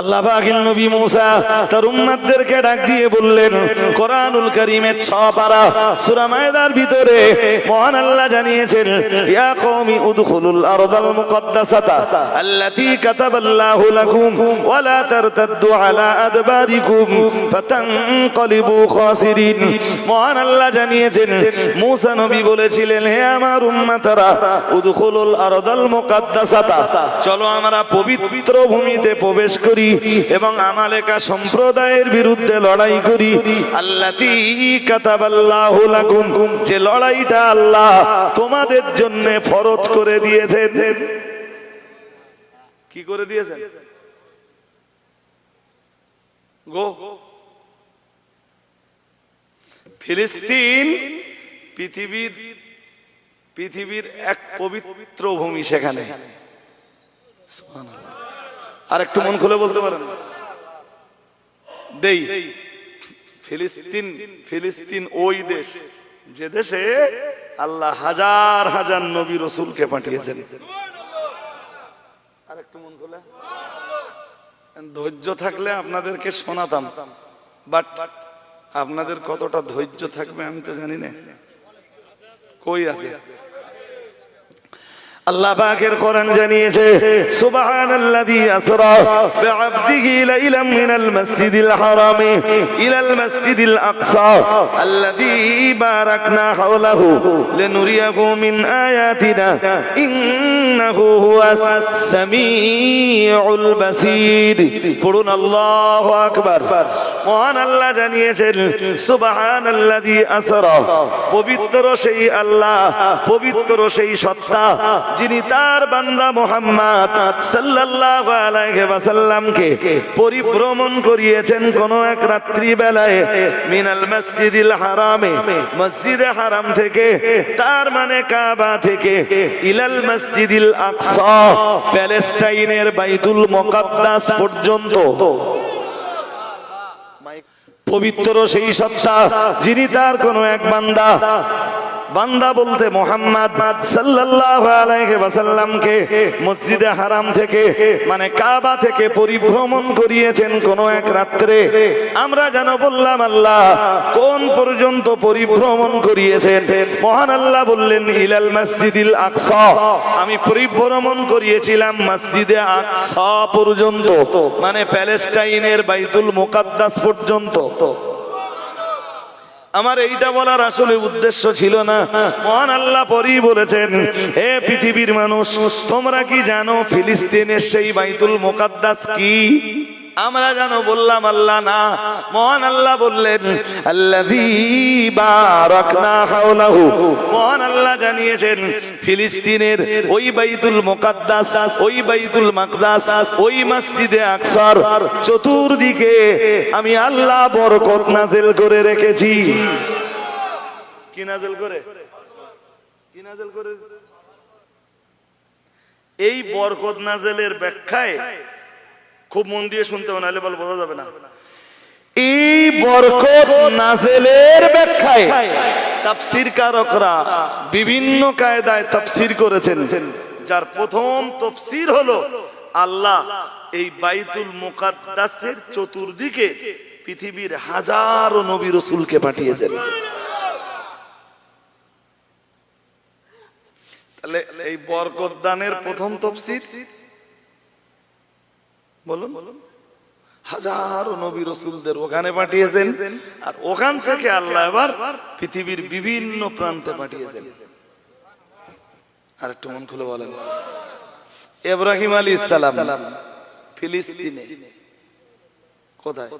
আল্লাহ পাকের নবী মুসা তার উম্মতদেরকে ডাক দিয়ে বললেন, কোরআনুল কারীমের 6 পারা সূরা মায়েদার ভিতরে মহান আল্লাহ জানিয়েছেন, ইয়া কওমি উদখুলুল আরদাল মুকদ্দাসাতা আল্লাতী কাতাবাল্লাহু লাকুম ওয়া লা তারতাদ্দু আলা আদবারিকুম ফাতানকালিবু খাসিরিন। মহান আল্লাহ জানিয়েছেন, মুসা নবী বলেছিলেন, হে আমার উম্মতরা, উদখুলুল আরদাল মুকদ্দাসাতা, চলো আমরা পবিত্র ভূমিতে প্রবেশ করি এবং আমালেকা সম্প্রদায়ের বিরুদ্ধে লড়াই করি। আল্লাতী কাতাবাল্লাহু লাকুম, যে লড়াইটা আল্লাহ তোমাদের জন্য ফরজ করে দিয়েছেন। কি করে দিয়েছেন? গো ফিলিস্তিন পৃথিবীর এক পবিত্র ভূমি, সেখানে সুবহানাল্লাহ। আর একটু মন খুলে বলতে পারেন দেই, ফিলিস্তিন ওই দেশ যে দেশে আল্লাহ হাজার হাজার নবী রাসূলকে পাঠিয়েছেন। আর একটু মন খুলে, ধৈর্য থাকলে আপনাদেরকে শোনাতাম, বাট আপনাদের কতটা ধৈর্য থাকবে আমি তো জানি না। কই আছে? আল্লাহ পাকের কোরআন জানিয়েছে, সুবহানাল্লাযী আসরা বিআবদিহি লাইলাম মিনাল মাসজিদিল হারামি ইলাল মাসজিদিল আকসা আল্লাযী বারাকনা হাওলাহু লিনুরিয়াহু মিন আয়াতিনা ইন্নাহু হুয়াস সামিউল বাসীর। পড়ুন আল্লাহু আকবার। মহান আল্লাহ জানিয়েছেন, সুবহানাল্লাযী আসরা, পবিত্র সেই আল্লাহ, পবিত্র সেই সত্তা যিনি তার বান্দা মুহাম্মদ সাল্লাল্লাহু আলাইহি ওয়াসাল্লামকে পরিভ্রমণ করিয়েছেন কোন এক রাত্রি বেলায়, মিনাল মসজিদিল হারামে, মসজিদে হারাম থেকে, তার মানে কাবা থেকে, ইলাল মসজিদিল আকসা, প্যালেস্টাইনের বাইতুল মুকাদ্দাস পর্যন্ত। পবিত্র সেই সত্তা যিনি তার কোন এক বান্দা, বান্দা বলতে মুহাম্মদ সাল্লাল্লাহু আলাইহি ওয়াসাল্লামকে মসজিদে হারাম থেকে মানে কাবা থেকে পরিভ্রমণ করিয়েছেন কোন এক রাত্রে। আমরা যেন বললাম আল্লাহ কোন পর্যন্ত পরিভ্রমণ করিয়েছেন? মহান আল্লাহ বললেন, ইলাল মসজিদিল আকসা, আমি পরিভ্রমণ করিয়েছিলাম মসজিদে আকসা পর্যন্ত, মানে প্যালেস্টাইনের বাইতুল মুকাদ্দাস পর্যন্ত। আমার এইটা বলার আসলে উদ্দেশ্য ছিল না। মহান আল্লাহ পরেই বলেছেন, হে পৃথিবীর মানুষ, তোমরা কি জানো ফিলিস্তিনের সেই বাইতুল মুকাদ্দাস কি? আমরা জানো, বললাম আল্লাহ না। মহান আল্লাহ বললেন, আল্লাযী বারাকনা হাওলাহু, মহান আল্লাহ জানিয়েছেন ফিলিস্তিনের ওই বাইতুল মুকাদ্দাস, ওই বাইতুল মাকদাস, ওই মসজিদে আকসার চতুর্দিকে আমি আল্লাহ বরকত নাযিল করে রেখেছি। কি নাযিল করে? কি নাযিল করে? এই বরকত নাযিলের ব্যাখ্যায় খুব মন দিয়ে শুনতে হবে, নাহলে বল বোঝা যাবে না। এই বরকত নাযিলের ব্যাখ্যায় তাফসীরকারকরা বিভিন্ন কায়দায় তাফসীর করেছেন, যার প্রথম তাফসীর হলো আল্লাহ এই বাইতুল মুকাদ্দাসের চতুর্দিকে পৃথিবীর হাজারো নবী রাসূলকে পাঠিয়েছেন। তাহলে এই বরকত দানের প্রথম তাফসীর বলুন, হাজারো নবী রাসূলদের ওখানে পাঠিয়েছেন, আর ওখান থেকে আল্লাহ এবার পৃথিবীর বিভিন্ন প্রান্তে পাঠিয়েছেন। আর একটু মন খুলে বলেন, ইব্রাহিম আলাইহিস সালাম ফিলিস্তিনে, কোথায়?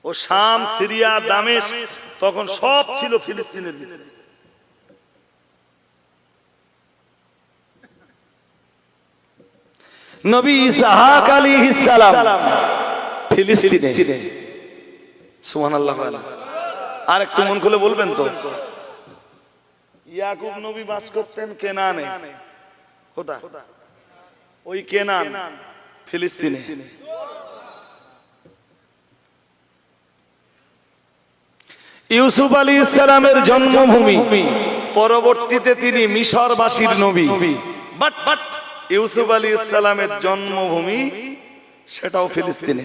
ও শাম, সিরিয়া, দামেস্ক, তখন সব ছিল ফিলিস্তিনের ভিতরে। নবী ইসহাক আলাইহিস সালাম ফিলিস্তিনে। সুবহানাল্লাহ। আর একটু মন খুলে বলবেন তো, ইয়াকুব নবী বাস করতেন কেনানে। কোথায়? ওই কেনান ফিলিস্তিনে। ইউসুফ আলাইহিস সালামের জন্মভূমি, পরবর্তীতে তিনি মিশরবাসীর নবী। বাট ইউসুফ আলাইহিস সালামের জন্মভূমি সেটাও ফিলিস্তিনে।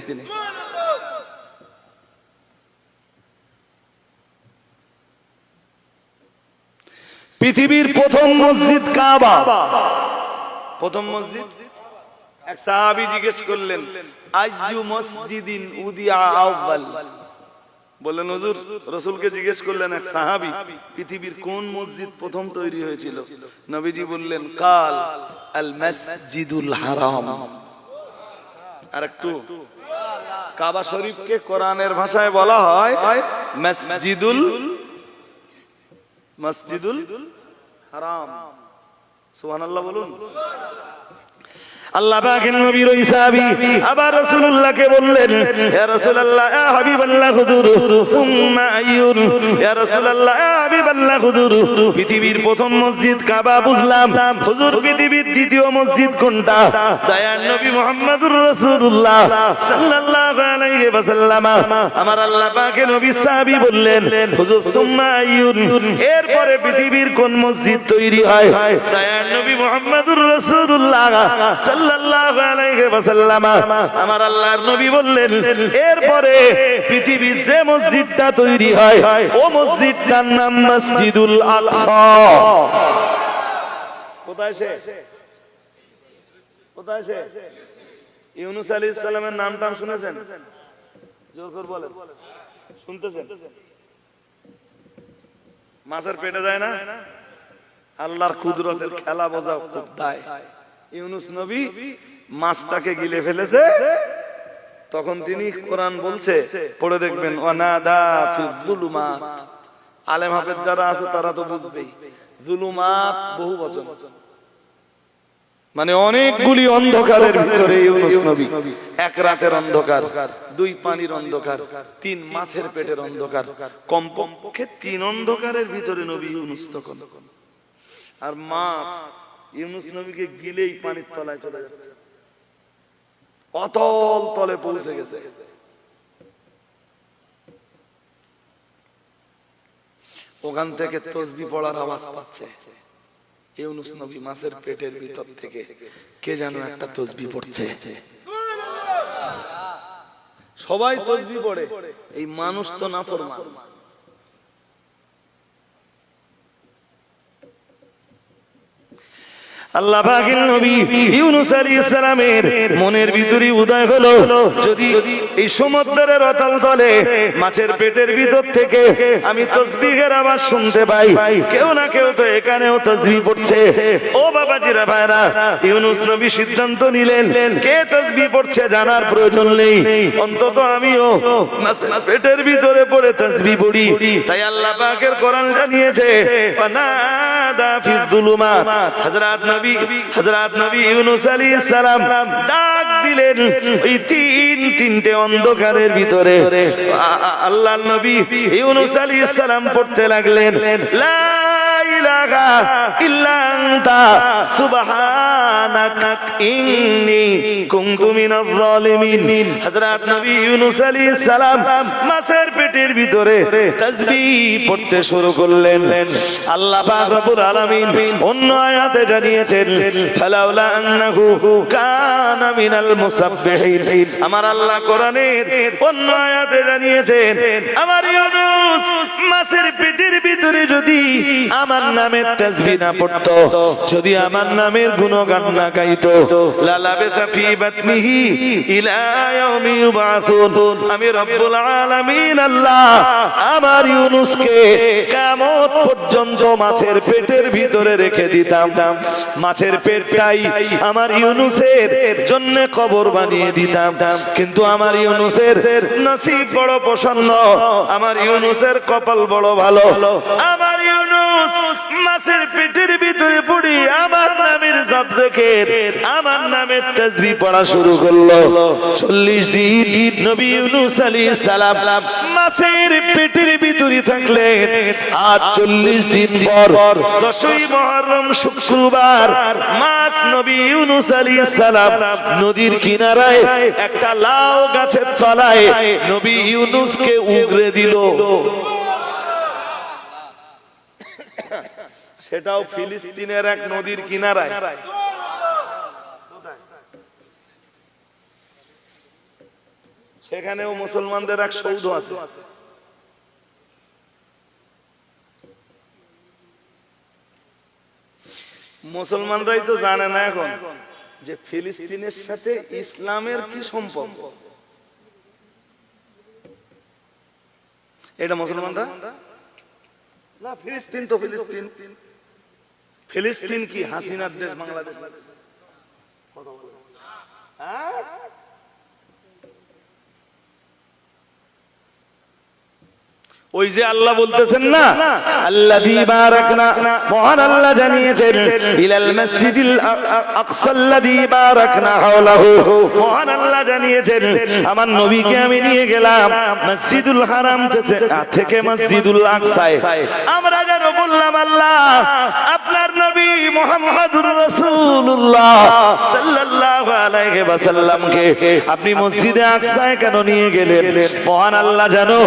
পৃথিবীর প্রথম মসজিদ কাবা। প্রথম মসজিদ, এক সাহাবী জিজ্ঞেস করলেন আইয়ু মসজিদিন উদিয়া আউয়াল, বললেন হুজুর, রাসূলকে জিজ্ঞেস করলেন এক সাহাবী, পৃথিবীর কোন মসজিদ প্রথম তৈরি হয়েছিল? নবীজি বললেন কাল আল মসজিদুল হারাম। আরেকটু, কাবা শরীফকে কোরআনের ভাষায় বলা হয় মসজিদুল হারাম। সুবহানাল্লাহ বলুন। আল্লাহ পাকের নবীর ওই সাহাবী আবার রাসূলুল্লাহকে বললেন, ইয়া রাসূলুল্লাহ, ইয়া হাবিবাল্লাহ হুজুর, সুম্মা আইয়ুন, ইয়া রাসূলুল্লাহ, ইয়া হাবিবাল্লাহ হুজুর, পৃথিবীর প্রথম মসজিদ কাবা বুঝলাম, হুজুর পৃথিবীর দ্বিতীয় মসজিদ কোনটা? দয়ার নবী মুহাম্মদুর রাসূলুল্লাহ সাল্লাল্লাহু আলাইহি ওয়াসাল্লাম আমার আল্লাহ পাকের নবী সাহাবী বললেন, হুজুর সুম্মা আইয়ুন, এরপরে পৃথিবীর কোন মসজিদ তৈরি হয়? দয়ার নবী মুহাম্মদুর রাসূলুল্লাহ সাল্লাল্লাহু আলাইহি ওয়াসাল্লাম আমার আল্লাহর নবী বললেন, এরপরে পৃথিবীর যে মসজিদটা তৈরি হয় ও মসজিদটার নাম মসজিদুল আকসা। কোথায় সে? কোথায় সে? ইউনূস আলাইহিস সালামের নামটা শুনেছেন? জোর করে বলেন, শুনতেছেন? মাছের পেটে যায় না? আল্লাহর কুদরতের খেলা বোঝা খুব দায়। ইউনূস নবী মাছটাকে গিলে ফেলেছে, তখন তিনি কোরআন বলছে, পড়ে দেখবেন, ওয়ানাদা ফিজ যুলুমাত। আলেম হাফেজ যারা আছে তারা তো বুঝবেই, যুলুমাত বহু বচন, মানে অনেকগুলি অন্ধকারের ভিতরে ইউনূস নবী। এক রাতের অন্ধকার, দুই পানির অন্ধকার, তিন মাছের পেটের অন্ধকার, কমপক্ষে তিন অন্ধকারের ভিতরে নবী ইউনূস তখন। আর মাছ ইউনূস নবীকে গিলেই পানির তলায় চলে যাচ্ছে, অতল তলে পৌঁছে গেছে। ওখান থেকে তাসবিহ পড়ার আওয়াজ পাচ্ছে। ইউনূস নবী মাছের পেটের ভিতর থেকে কে যেন একটা তাসবিহ পড়ছে। সবাই তাসবিহ পড়ে, এই মানুষ তো নাফরমান। আল্লাহ পাকের নবী ইউনূস আলাইহিস সালামের মনের ভিতরে উদয় হলো, যদি এই সমুদ্রের অতল তলে মাছের পেটের ভিতর থেকে আমি তাসবিহের আওয়াজ শুনতে পাই, কেউ না কেউ তো এখানেও তাসবিহ পড়ছে। ও বাবাজিরা ভাইরা, ইউনূস নবী সিদ্ধান্ত নিলেন, কে তাসবিহ পড়ছে জানার প্রয়োজন নেই, অন্তত আমিও মাছের পেটের ভিতরে পড়ে তাসবিহ পড়ি। তাই আল্লাহ পাকের কোরআন জানিয়েছে, ওয়ানাদা ফিজ যুলুমাত। হযরত নবী ইউনূস আলাইহিস সালাম ডাক দিলেন ওই তিনটে অন্ধকারের ভিতরে। আল্লাহর নবী ইউনূস আলাইহিস সালাম পড়তে লাগলেন, লা ইলাহা ইল্লা আনতা সুবহানাকা ইন্নী কুনতু মিনাজ জালিমিন। হযরত নবী ইউনূস আলাইহিস সালাম মাছের পেটের ভিতরে তাসবিহ পড়তে শুরু করলেন। আল্লাহ পাক রব্বুল আলামিন অন্য আয়াতে জানিয়েছেন, ফালাউলা আন্নাহু কানা মিনাল মুসাব্বিহিন। আমার আল্লাহ কোরআনের অন্য আয়াতে জানিয়েছেন, আমার ইউনূস মাছের পেটের ভিতরে যদি আমার নামের তাসবিহ না পড়তো, যদি আমার নামের গুণগান না গাইতো, লা লাবিসা ফি বাতনিহি ইলা ইয়াউমি ইউবাসুন। আমি রব্বুল আলামিন আল্লাহ আমার ইউনূসকে কিয়ামত পর্যন্ত মাছের পেটের ভিতরে রেখে দিতাম। মাছের পেটটাই আমার ইউনূসের জন্য কবর বানিয়ে দিতাম। কিন্তু আমার ইউনূসের নসিব বড় প্রসন্ন, আমার ইউনূসের কপাল বড় ভালো। আমার ইউনূস মাছের পেটের ভিতরে পড়ি আমার নামের জপজিকির, আমার নামের তাসবিহ পড়া শুরু করলো। 40 দিন নবী ইউনূস আলাইহিস সালাম মাছের পেটের ভিতরে থাকলেন। আর 40 দিন পর 10ই মুহররম শুক্রবার মাছ নবী ইউনূস আলাইহিস সালাম নদীর কিনারায় একটা লাউ গাছের তলায় নবী ইউনূসকে উগরে দিল। সেটাও ফিলিস্তিনের এক নদীর কিনারায়। সেখানেও মুসলমানদের এক সৌধ আছে। মুসলমানরাই তো জানে না এখন যে ফিলিস্তিনের সাথে ইসলামের কি সম্পর্ক। এটা মুসলমানরা না, ফিলিস্তিন তো ফিলিস্তিন। ফিলিস্তিন কি হাসিনার দেশ বাংলাদেশ? ওই যে আল্লাহ বলতেছেন না, আল্লাযী বারাকনা, মহান আল্লাহ জানিয়েছেন ইলাল মাসজিদিল আকসাল্লাযী বারাকনা হাওলাহু, মহান আল্লাহ জানিয়েছেন আমার নবীকে আমি নিয়ে গেলাম মসজিদুল হারাম থেকে মসজিদুল আকসায়। আমরা যেন বললাম আল্লাহ আপনার নবী মুহাম্মদুর রাসূলুল্লাহ সাল্লাল্লাহু আলাইহি ওয়াসাল্লামকে আপনি মসজিদে আকসায় কেন নিয়ে গেলেন? মহান আল্লাহ জানো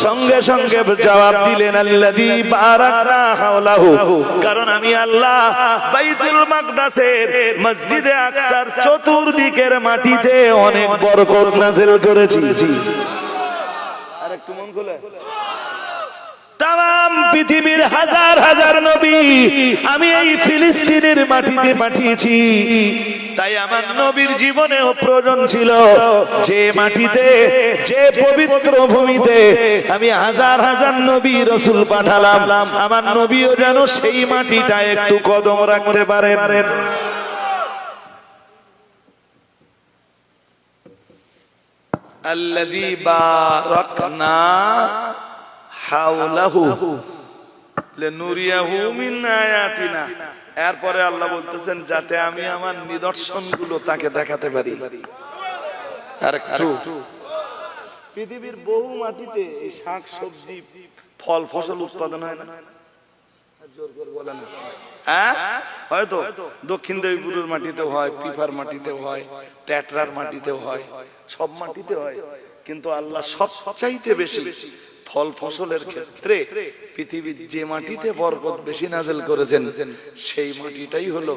সঙ্গে সঙ্গে জবাব দিলেন আল্লাযী বারাকনা হাওলাহু, কারণ আমি আল্লাহ বাইতুল মাকদাসের মসজিদে আকসার চতুর্দিকের মাটিতে অনেক বরকত নাযিল করেছি। আর একটু মন খুলে, তাম পৃথিবীর হাজার হাজার নবী আমি এই ফিলিস্তিনের মাটিতে পাঠিয়েছি। তাই আমার নবীর জীবনেও প্রয়োজন ছিল যে মাটিতে, যে পবিত্র ভূমিতে আমি হাজার হাজার নবী রাসূল পাঠালাম, আমার নবীও যেন সেই মাটিটা একটু কদম রাখতে পারেন। আল্লাযী বারাকনা হাওলাহু লিনুরিয়াহু মিন আয়াতিনা। এরপরে আল্লাহ বলতেছেন যাতে আমি আমার নিদর্শনগুলো তাকে দেখাতে পারি। আর একটু পৃথিবীর বহু মাটিতে এই শাক সবজি ফল ফসল উৎপাদন হয় না, জোর করে বলে না, হয়তো দক্ষিণ দেবীপুরের মাটিতেও হয়, পিফার মাটিতেও হয়, ট্যাটরার মাটিতেও হয়, সব মাটিতে হয়। কিন্তু আল্লাহ সবচাইতে বেশি ফল ফসলের ক্ষেত্রে পৃথিবীর যে মাটিতে বরকত বেশি নাযিল করেছেন সেই মাটিটাই হলো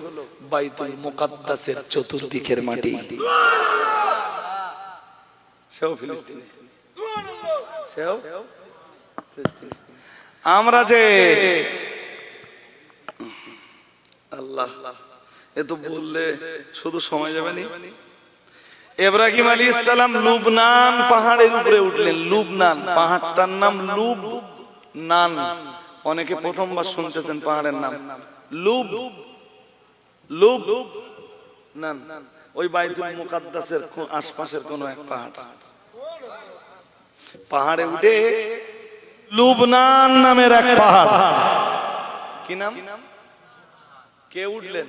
বাইতুল মুকাদ্দাসের চতুর্দিকের মাটি। সেও ফিলিস্তিন, সেও ফিলিস্তিন। আমরা যে আল্লাহ এ তো বললে শুধু সময় যাবে না। ইব্রাহিম আলাইহিস সালাম লুবনান পাহাড়ের উপরে উঠলেন। লুবনান পাহাড়টার নাম লুবনান। অনেকে প্রথমবার শুনতেছেন পাহাড়ের নাম লুবনান। ওই বাইতুল মুকাদ্দাসের আশপাশের কোন এক পাহাড়, পাহাড়ে উঠে লুবনান নামের এক পাহাড়। কি নাম? কে উঠলেন?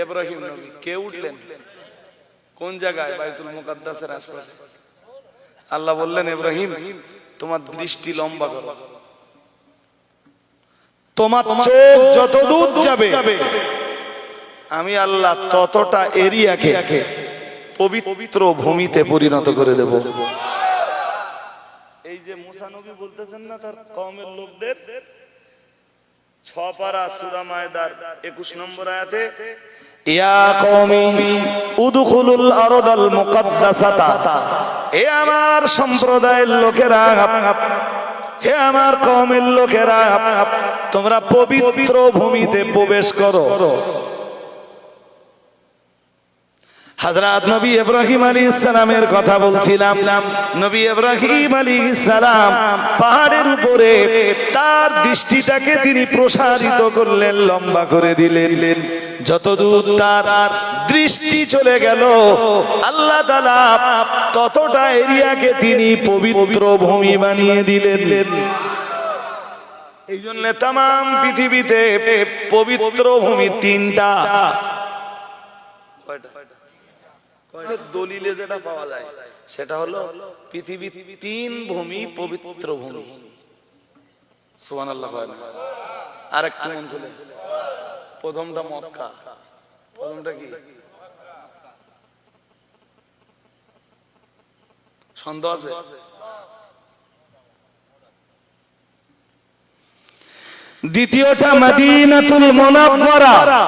ইব্রাহিম নবী। কে উঠলেন? কোন জায়গায়? বাইতুল মুকাদ্দাসের আশপাশে। আল্লাহ বললেন ইব্রাহিম তোমার দৃষ্টি লম্বা করো, তোমার চোখ যত দূর যাবে আমি আল্লাহ ততটা এরিয়াকে পবিত্র ভূমিতে পরিণত করে দেব। এই যে মুসা নবী বলতেছেন না তার কওমের লোকদের, 6 পারা সূরা মায়দার 21 নম্বর আয়াতে, ইয়া কওমি উদখুলুল আরদাল মুকাদ্দাসাতা, হে আমার সম্প্রদায়ের লোকেরা, হে আমার কওমের লোকেরা, তোমরা পবিত্র ভূমিতে প্রবেশ করো। হযরত নবী ইব্রাহিম আলাইহিস সালামের কথা বলছিলাম। নবী ইব্রাহিম আলাইহিস সালাম পাহাড়ের উপরে তার দৃষ্টিটাকে তিনি প্রসারিত করলেন, লম্বা করে দিলেন। যতদূর তার দৃষ্টি চলে গেল আল্লাহ তাআলা ততটা এরিয়াকে তিনি পবিত্র ভূমি বানিয়ে দিলেন। এই জন্য তাম পৃথিবীতে পবিত্র ভূমি 3টা। দলিলে যেটা পাওয়া যায় সেটা হলো পৃথিবীর 3 ভূমি পবিত্র ভূমি। সুবহানাল্লাহ। আর একটু মন খুলে, প্রথমটা মক্কা, প্রথমটা কি? সন্দেহ আছে? দ্বিতীয়টা মদিনাতুল মুনাওয়ারা।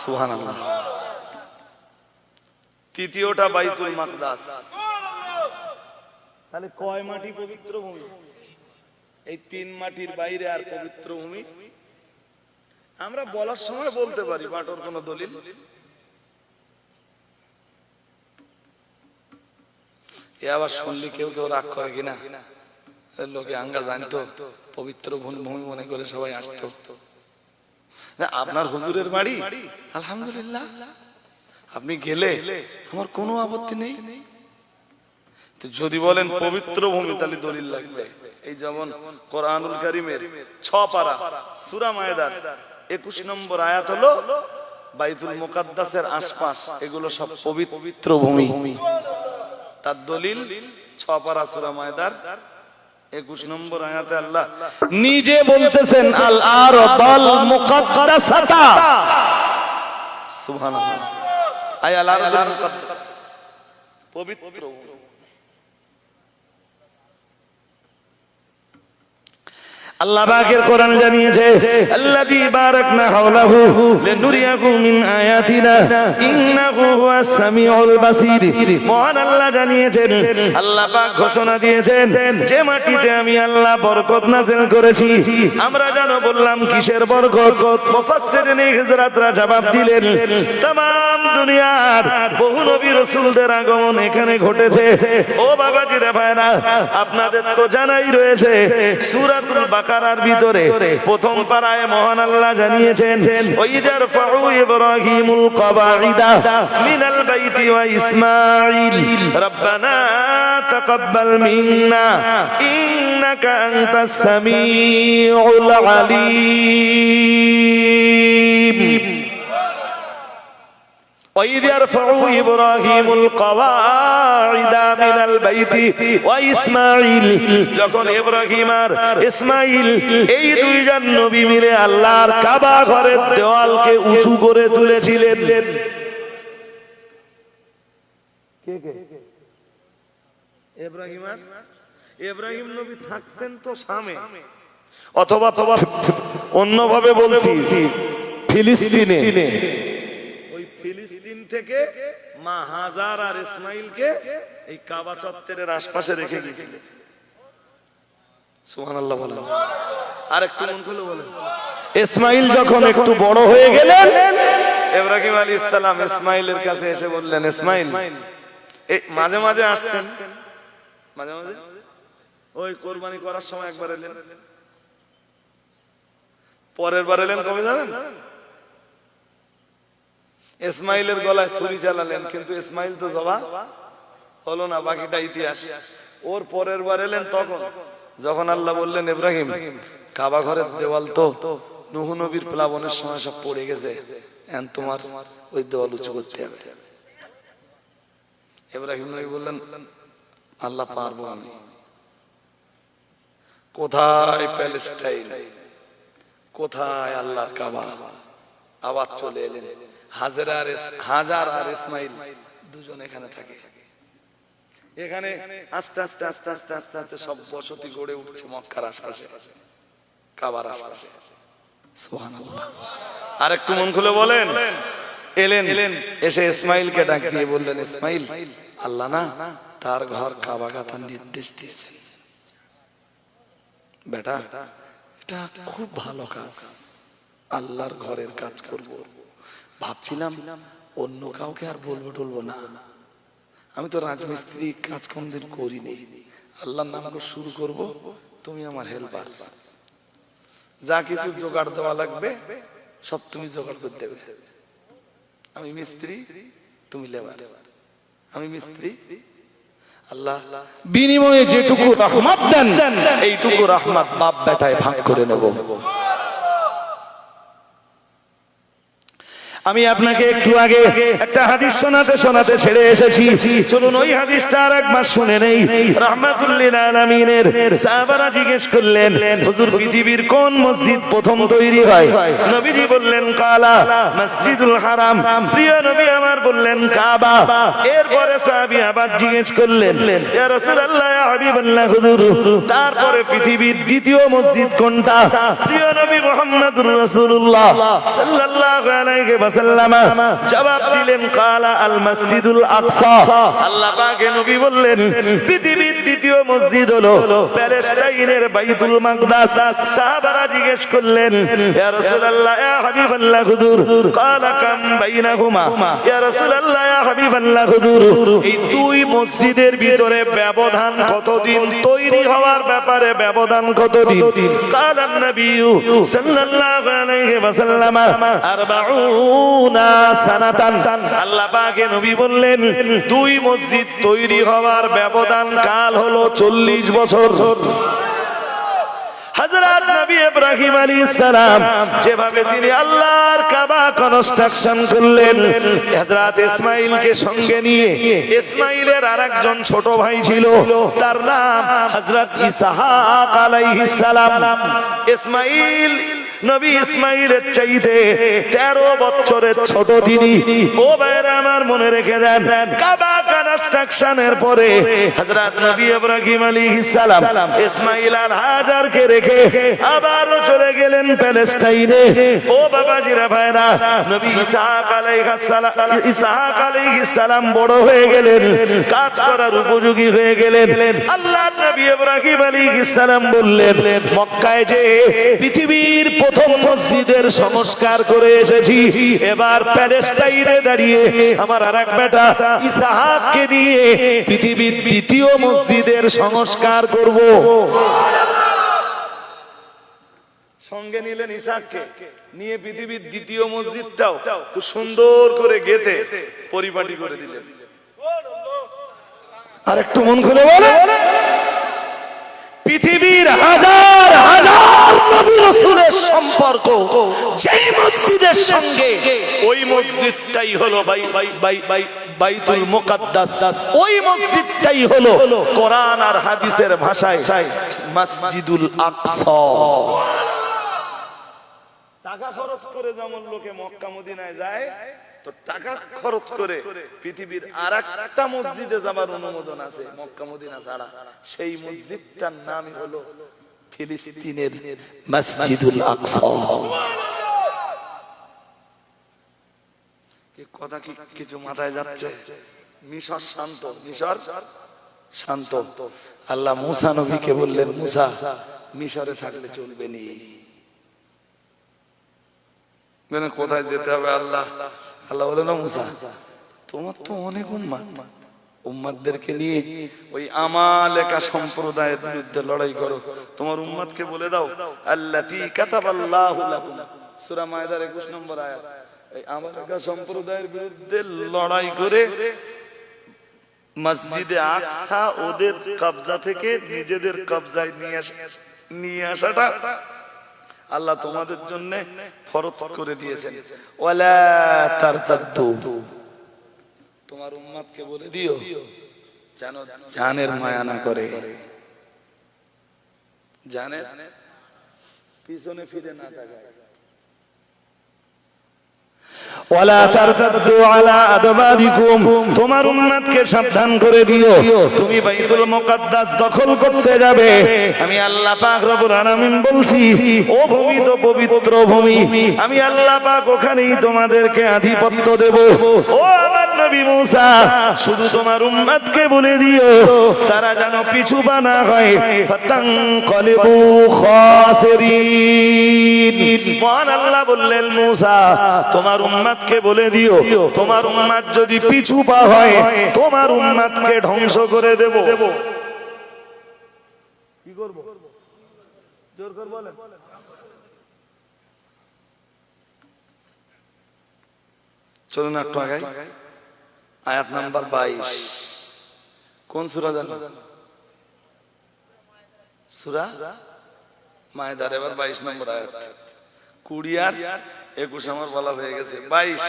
সুবহানাল্লাহ। তৃতীয়টা বাইতুল মাকদাস। তাহলে কয় মাটি পবিত্র ভূমি? এই 3 মাটির বাইরে আর পবিত্র ভূমি আমরা বলার সময় বলতে পারি, বাটর কোন দলিল। এ আবার শুনলি কেউ কেউ রাগ করে কিনা, লোকে আঙ্গা জানতো পবিত্র ভূমি মনে করে সবাই আসতো। আপনার হুজুরের বাড়ি আলহামদুলিল্লাহ, আপনি গেলে আমার কোনো আপত্তি নেই। যদি বলেন পবিত্র ভূমি তাহলে দলিল লাগবে। এই যেমন কোরআনুল কারীমের 6 পারা সূরা মায়েদার 21 নম্বর আয়াত হলো বাইতুল মুকাদ্দাসের আশপাশ এগুলো সব পবিত্র ভূমি। তার দলিল 6 পারা সূরা মায়েদার 21 নম্বর আয়াতে আল্লাহ নিজে বলতেছেন আল আরদাল মুকাদ্দাসাতা। সুবহানাল্লাহ। আয় আল আরদাল মুকাদ্দাস পবিত্র। আল্লাহ পাকের কোরআন জানিয়েছে আল্লাযী বারাকনা হাওলাহু লিনুরিয়াহু মিন আয়াতিনা ইন্নাহু হুয়াস সামিউল বাসীর। মহান আল্লাহ জানিয়েছেন, আল্লাহ পাক ঘোষণা দিয়েছেন যে মাটিতে আমি আল্লাহ বরকত নাযিল করেছি। আমরা জানো বললাম কিসের বরকত? মুফাসসিরিনে হিজরাতরা জবাব দিলেন तमाम দুনিয়ার বহু নবী রাসূলদের আগমন এখানে ঘটেছে। ও বাবাজিরা ভাইরা, আপনাদের তো জানাই রয়েছে সূরাতুল বাকারার ভিতরে প্রথম পারায় মহান আল্লাহ জানিয়েছেন ওয়াইদার ফাউ ইব্রাহিমুল কওয়াইদা মিনাল বাইতি ওয়া ইসমাঈল রব্বানা তাকাব্বাল মিন্না ইন্নাকা আনতাস সামিউল আলীম। وَإِذْ يَرْفَعُ إِبْرَاهِيمُ الْقَوَاعِدَ مِنَ الْبَيْتِ وَإِسْمَاعِيلُ, যখন ইব্রাহিম আর ইসমাঈল এই দুইজন নবী মিলে আল্লাহর কাবা ঘরের দেওয়ালকে উঁচু করে তুলেছিলেন। কে কে? ইব্রাহিম নবী থাকতেন তো শামে, অথবা অন্যভাবে বলছি ফিলিস্তিনে। ফিলিস্তিন থেকে মা হাজার আর ইসমাইলকে এই কাবা চত্বরের আশপাশে রেখে গিয়েছিলেন। সুবহানাল্লাহ বলেন। আর একটু মন খুলে বলেন। ইসমাইল যখন একটু বড় হয়ে গেলেন, ইব্রাহিম আলাইহিস সালাম ইসমাইলের কাছে এসে বললেন, ইসমাইল এই মাঝে মাঝে আসতেন, মাঝে মাঝে ওই কুরবানি করার সময় একবার এলেন, পরের বার এলেন কবে জানেন? ইসমাইলের গলায় ছুরি চালালেন, কিন্তু ইসমাইল তো জবাব হলো না, বাকিটা ইতিহাস। ওর পরের বার এলেন তখন যখন আল্লাহ বললেন ইব্রাহিম কাবা ঘরের দেওয়াল তো নূহ নবীর প্লাবনের সময় সব পড়ে গেছে, এখন তোমার ওই দেওয়াল উঁচু করতে হবে। ইব্রাহিম নবী বললেন আল্লাহ পারবো আমি। কোথায় প্যালেস্টাইন, কোথায় আল্লাহর কাবা? আবার চলে এলেন। হাজার আর ইসমাইল দুজন এখানে থাকে। এখানে আস্তে আস্তে আস্তে আস্তে আস্তে আস্তে সব বসতি গড়ে উঠছে মক্কার আশপাশে, কাবার আশপাশে। সুবহানাল্লাহ। আর একটু মন খুলে বলেন। এলেন, এসে ইসমাইলকে ডাক দিয়ে বললেন, ইসমাইল আল্লাহ না তার ঘর কাবা গাথার নির্দেশ দিয়েছেন। বেটা এটা খুব ভালো কাজ, আল্লাহর ঘরের কাজ করব। ভাবছিলাম অন্য কাউকে আর বলবো না, আমি তো রাজমিস্ত্রি কাজ কোনদিন করিনি, আল্লাহর নাম করে শুরু করব, তুমি আমার হেল্পার, যা কিছু জোগাড় দেওয়া লাগবে সব তুমি জোগাড় করে দেবে। আমি মিস্ত্রি, তুমি লেবার। আমি মিস্ত্রি, আল্লাহ বিনিময়ে যেটুকু রহমত দেন এইটুকু রহমত বাপ বেটায় ভাগ করে নেব। আমি আপনাকে একটু আগে একটা হাদিস শোনাতে ছেড়ে এসেছি, চলুন ওই হাদিসটা আরেকবার শুনে নেই। রাহমাতুল লিল আলামিনের সাহাবারা জিজ্ঞেস করলেন, হুজুর পৃথিবীর কোন মসজিদ প্রথম তৈরি হয়? নবীজি বললেন কালা মসজিদুল হারাম। প্রিয় নবী আমার বললেন কাবা। এরপরে সাহাবী আবার জিজ্ঞেস করলেন, ইয়া রাসূলুল্লাহ, ইয়া হাবিবাল্লাহ, হুজুর তারপরে পৃথিবীর দ্বিতীয় মসজিদ কোনটা? প্রিয় নবী মুহাম্মদুর রাসূলুল্লাহ সাল্লাল্লাহু আলাইহি ওয়াসাল্লাম জবাব দিলেন কালা আল মসজিদুল আকসা। আল্লাহ পাক নবী বললেন পৃথিবীর দ্বিতীয় মসজিদ হলো প্যালেস্টাইনের বাইতুল মাকদাস। সাহাবারা জিজ্ঞেস করলেন ইয়া রাসূলুল্লাহ ইয়া হাবিবাল্লাহ হুজুর কালা কাম বাইনাহুমা, ইয়া রাসূলুল্লাহ ইয়া হাবিবাল্লাহ হুজুর এই দুই মসজিদের ভিতরে ব্যবধান কতদিন, তৈরি হওয়ার ব্যাপারে ব্যবধান কতদিন? কালা নবী সাল্লাল্লাহু আলাইহি ওয়াসাল্লাম 40 সানাতান। আল্লাহ পাক নবী বললেন দুই মসজিদ তৈরি হওয়ার ব্যবধান কাল হলো 40 বছর। হযরত নবী ইব্রাহিম আলাইহিস সালাম যেভাবে তিনি আল্লাহর কাবা কনস্ট্রাকশন করলেন, হযরত ইসমাঈলকে সঙ্গে নিয়ে, ইসমাঈলের আরেকজন ছোট ভাই ছিল তার নাম হযরত ইসহাক আলাইহিস সালাম। ইসমাঈল নবী ইসমাঈলের চাইতে 13 বছরের ছোট তিনি। ও ভাইরা আমার মনে রেখে দেন, কাবা কনস্ট্রাকশনের পরে হযরত নবী ইব্রাহিম আলাইহিস সালাম ইসমাঈল আর হাজারকে রেখে আবারও চলে গেলেন প্যালেস্টাইনে। ও বাবাজিরা ভাইরা, নবী ইসহাক আলাইহিস সালাম বড় হয়ে গেলেন, কাজ করার উপযোগী হয়ে গেলেন। আল্লাহর নবী ইব্রাহিম আলাইহিস সালাম বললেন মক্কায় যে পৃথিবীর প্রথম মসজিদের সংস্কার করে এসেছি, এবার প্যালেস্টাইনে দাঁড়িয়ে আমার আরেক বেটা ইসহাককে দিয়ে পৃথিবীর দ্বিতীয় মসজিদের সংস্কার করব। সঙ্গে নিলেন ইসহাককে, নিয়ে পৃথিবীর দ্বিতীয় মসজিদটাও খুব সুন্দর করে গেঁথে পরিপাটি করে দিলেন। আর একটু মন খুলে বলে, পৃথিবীর হাজার হাজার নবী রাসূলের সম্পর্ক যেই মসজিদের সঙ্গে, ওই মসজিদটাই হলো বাইতুল মুকাদ্দাস। ওই মসজিদটাই হলো কোরআন আর হাদিসের ভাষায় মসজিদুল আকসা। টাকা খরচ করে যেমন লোকে মক্কা মদিনায় যায়, তো টাকা খরচ করে পৃথিবীর আরেকটা মসজিদে যাবার অনুমোদন আছে মক্কা মদিনা ছাড়া। সেই মসজিদটার নামই হলো ফিলিস্তিনের মসজিদুল আকসা। কি কথা কি কিছু মাথায় যাচ্ছে? মিশর শান্ত, মিশর শান্ত। আল্লাহ মুসা নবীকে বললেন মুসা মিশরে থাকলে চলবে না, কোথায় যেতে হবে? আল্লাহ আল্লাহ বলে না মুসা তোমার তো অনেক উম্মাদদেরকে নিয়ে ওই আমালেকা সম্প্রদায়ের বিরুদ্ধে লড়াই করো। তোমার উম্মাদকে বলে দাও আল্লাতী কাতাবাল্লাহু লাকুম, সূরা মায়দার 21 নম্বর আয়াত। এই আমালেকা সম্প্রদায়ের বিরুদ্ধে লড়াই করে মসজিদে আকসা ওদের কবজা থেকে নিজেদের কবজায় নিয়ে আসাটা আল্লাহ তোমাদের জন্য ফরজ করে দিয়েছেন। ওয়ালা তারতাদ্দু, তোমার উম্মতকে বলে দিও যেন জানের মায়া না করে, জানের পিছনে ফিরে না তাকায়। ওয়ালা তারতাদ্দু আলা আদবারিকুম, তোমার উম্মতকে সাবধান করে দিও তুমি বাইতুল মুকাদ্দাস দখল করতে যাবে। আমি আল্লাহ পাক রব্বুল আলামিন বলছি ও ভূমি তো পবিত্র ভূমি, আমি আল্লাহ পাক ওখানেই তোমাদেরকে আধিপত্য দেব। ও আমার নবী মুসা, শুধু তোমার উম্মতকে বলে দিও তারা যেন পিছু পা না হয়। ফাতানকালিবু খাসিরিন, মহান আল্লাহ বললেন মুসা তোমার উম্মতকে বলে দিও তোমার উম্মত যদি পিছু পা হয় তোমার উম্মতকে ধ্বংস করে দেব। কি করব? জোর করে বলেন। চলুন একটু আগাই। আয়াত নাম্বার 22, কোন সূরা জানো? সূরা মায়দার এবার 22 নম্বর আয়াত। 20 আর 21 আমার বলা হয়ে গেছে। 22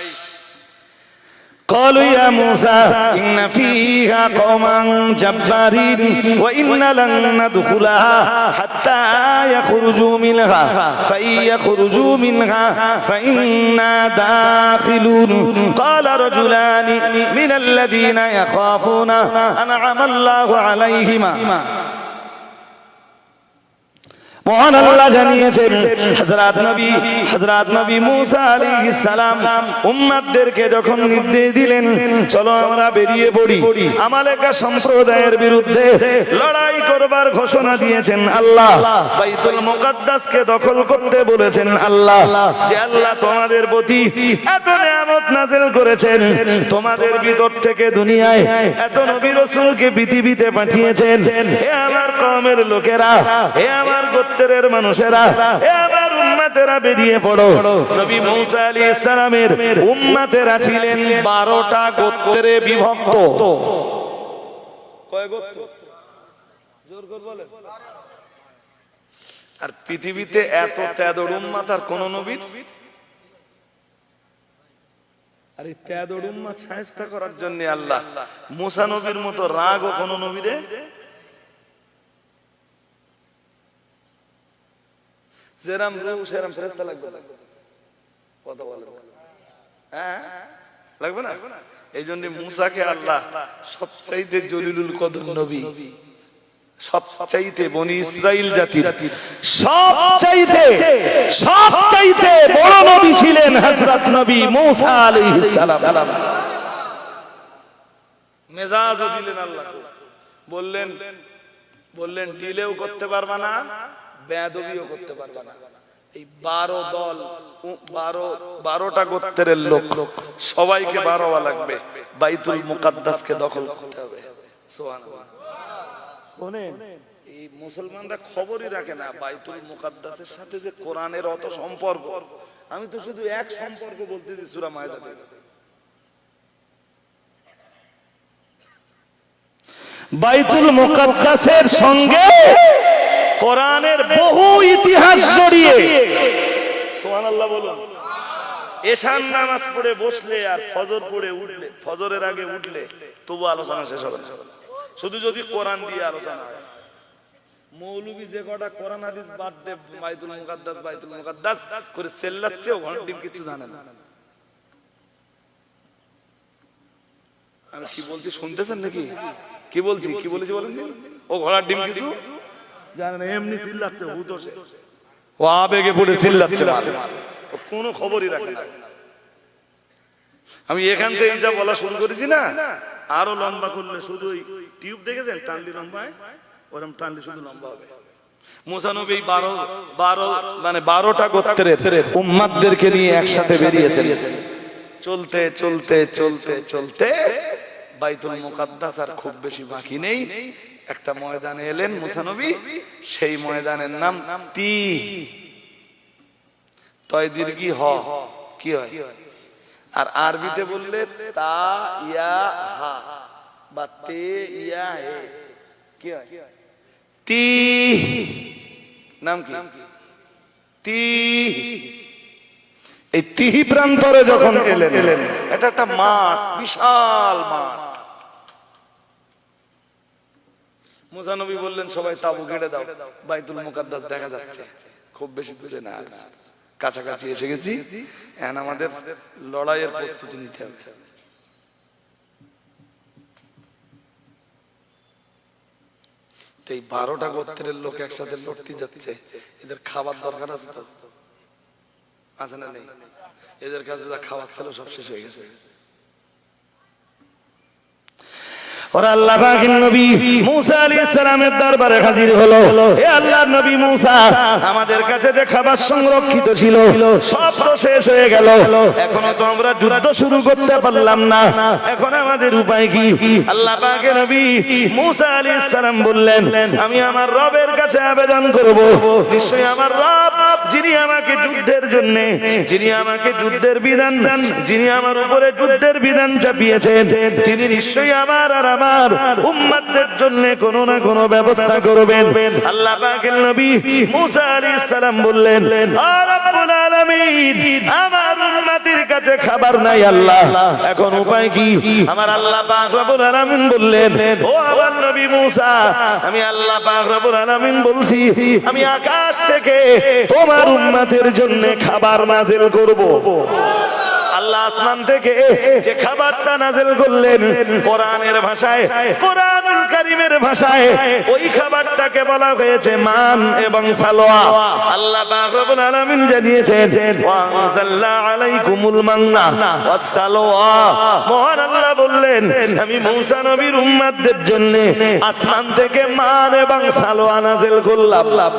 قالوا يا موسى إن فيها قوما جبارين وإن لن ندخلها حتى يخرجوا منها فإن يخرجوا منها فإنا داخلون قال رجلان من الذين يخافون أنعم الله عليهما মহান আল্লাহ জানিয়েছেন হযরত নবী মুসা আলাইহিস সালাম উম্মতদেরকে যখন নির্দেশ দিলেন চলো আমরা বেরিয়ে পড়ি আমালেকা সম্প্রদায়ের বিরুদ্ধে লড়াই করবার ঘোষণা দিয়েছেন আল্লাহ। বাইতুল মুকাদ্দাসকে দখল করতে বলেছেন আল্লাহ। যে আল্লাহ তোমাদের প্রতি এত নিয়ামত নাযিল করেছেন, তোমাদের ভিতর থেকে দুনিয়ায় এত নবী রাসূলকে পৃথিবীতে পাঠিয়েছেন, হে আমার কওমের লোকেরা, হে আমার গোত্রের মানুষেরা, হে আমার উম্মতেরা বেরিয়ে পড়ো। নবী মুসা আলাইহিস সালামের উম্মতেরা ছিলেন 12টা গোত্রে বিভক্ত। কয় গোত্র? জোর করে বলেন। আর পৃথিবীতে এত তেদড় উম্মত আর কোন নবীর? আর এই তেদড় উম্মত শায়েস্তা করার জন্য আল্লাহ মুসা নবীর মতো রাগ ও কোন নবীরে যেরাম রূহ সেরাম ফেরেশতা লাগবে না। কথা বলেন, হ্যাঁ লাগবে না? এই জন্য মুসাকে আল্লাহ সবচাইতে জলিলুল কদর নবী, সবচাইতে বনি ইসরাইল জাতির সবচাইতে বড় নবী ছিলেন হযরত নবী মুসা আলাইহিস সালাম। মেজাজও দিলেন আল্লাহ, বললেন ডিলেও করতে পারবা না, বেয়াদবিও করতে পারবা না। এই 12 দল 12টা গোত্রের লোক সবাইকে 12 লাগবে, বাইতুল মুকাদ্দাসকে দখল করতে হবে। সুবহানাল্লাহ। শুনেন, এই মুসলমানরা খবরই রাখে না বাইতুল মুকাদ্দাসের সাথে যে কোরআনের অত সম্পর্ক। আমি তো শুধু এক সম্পর্ক বলতেছি সূরা মায়দা থেকে। বাইতুল মুকাদ্দাসের সঙ্গে কোরআনের বহু ইতিহাস জড়িয়ে। সুবহানাল্লাহ বলুন। এশার নামাজ পড়ে বসলে আর ফজর পড়ে উঠলে, ফজরের আগে উঠলে তবু আলোচনা শেষ হবে না, শুধু যদি কোরআন দিয়ে আলোচনা হয়। মৌলবী যে কটা কোরআন হাদিস বাদ দে বাইতুল মুকাদ্দাস করে চেল্লাচ্ছে, ওখানে ডিম কিছু জানে না। আমি কি বলছি শুনতেছেন নাকি? কি বলেছি বলেন? ও ঘোড়ার ডিম কিছু জানে না, এমনি চিল্লাচ্ছে, হুতোষে ও আবেগে পড়ে চিল্লাচ্ছে, ও কোনো খবরই রাখে না। আমি এখান থেকে যা বলা শুরু করেছি না, আরো লম্বা করলে শুধু টিউব দেখেছেন টানলি লম্বায়, ওরকম টানলি শুধু লম্বা হবে। মুসা নবী 12টা গোত্রের উম্মতদেরকে নিয়ে একসাথে বেরিয়েছেন। চলতে চলতে চলতে চলতে বাইতুল মুকাদ্দাস আর খুব বেশি বাকি নেই। একটা ময়দানে এলেন মুসা নবী, সেই ময়দানের নাম তয় দীর্ঘি হ, কি হয়? আর আরবিতে বললে তা ইয়া হা বা তে ইয়া হে, কি হয়? তি। নাম কি? তি। এই তিহি প্রান্তরে যখন এলেন, এটা একটা মাঠ, বিশাল মাঠ। মুসা নবী বললেন সবাই তাবু গেড়ে দাও, বাইতুল মুকাদ্দাস দেখা যাচ্ছে, খুব বেশি দূরে না, কাছাকাছি এসে গেছি, এখন আমাদের লড়াইয়ের প্রস্তুতি নিতে হবে। এই 12টা গোত্রের লোক একসাথে লড়তে যাচ্ছে, এদের খাবার দরকার আছে তো, আছে না নেই? এদের কাছে যা খাবার ছিল সব শেষ হয়ে গেছে। ওরা আল্লাহ পাকের নবী মুসা আলাইহিস সালামের দরবারে হাজির হলো। হে আল্লাহর নবী মুসা, আমাদের কাছে যে খাবার সংরক্ষিত ছিল সব তো শেষ হয়ে গেল, এখনো তো আমরা যুদ্ধ শুরু করতে পারলাম না, এখন আমাদের উপায় কি? আল্লাহ পাকের নবী মুসা আলাইহিস সালাম বললেন, আমি আমার রবের কাছে আবেদন করব, নিশ্চয়ই আমার রব যিনি আমাকে যুদ্ধের জন্য, যিনি আমাকে যুদ্ধের বিধান, যিনি আমার উপরে যুদ্ধের বিধান চাপিয়েছেন, তিনি নিশ্চয়ই আমার আর আমার উম্মতদের জন্য কোন না কোন ব্যবস্থা করবেন। আল্লাহ পাকের নবী মুসা আলাইহিস সালাম বললেন, ও রব্বুল আলামিন, আমার উম্মতের কাছে খাবার নাই আল্লাহ, এখন উপায় কি? আমার আল্লাহ পাক রব্বুল আলামিন বললেন, ও আমার নবী মুসা, আমি আল্লাহ পাক রব্বুল আলামিন বলছি, আমি আকাশ থেকে তোমার উম্মতের জন্য খাবার নাযিল করব। আল্লাহ আসমান থেকে যে খাবারটা নাযিল করলেন কোরআনের ভাষায়, কোরআনুল কারীমের ভাষায়, ওই খাবারটাকে বলা হয়েছে মান এবং সালোয়া। আল্লাহ পাক রব্বুল আলামিন জানিয়েছেন ওয়া আনজালনা আলাইকুমুল মান্না ওয়াস সালোয়া। মহান আল্লাহ বললেন আমি মূসা নবীর উম্মতদের জন্য আসমান থেকে মান এবং সালোয়া নাযিল করলাম।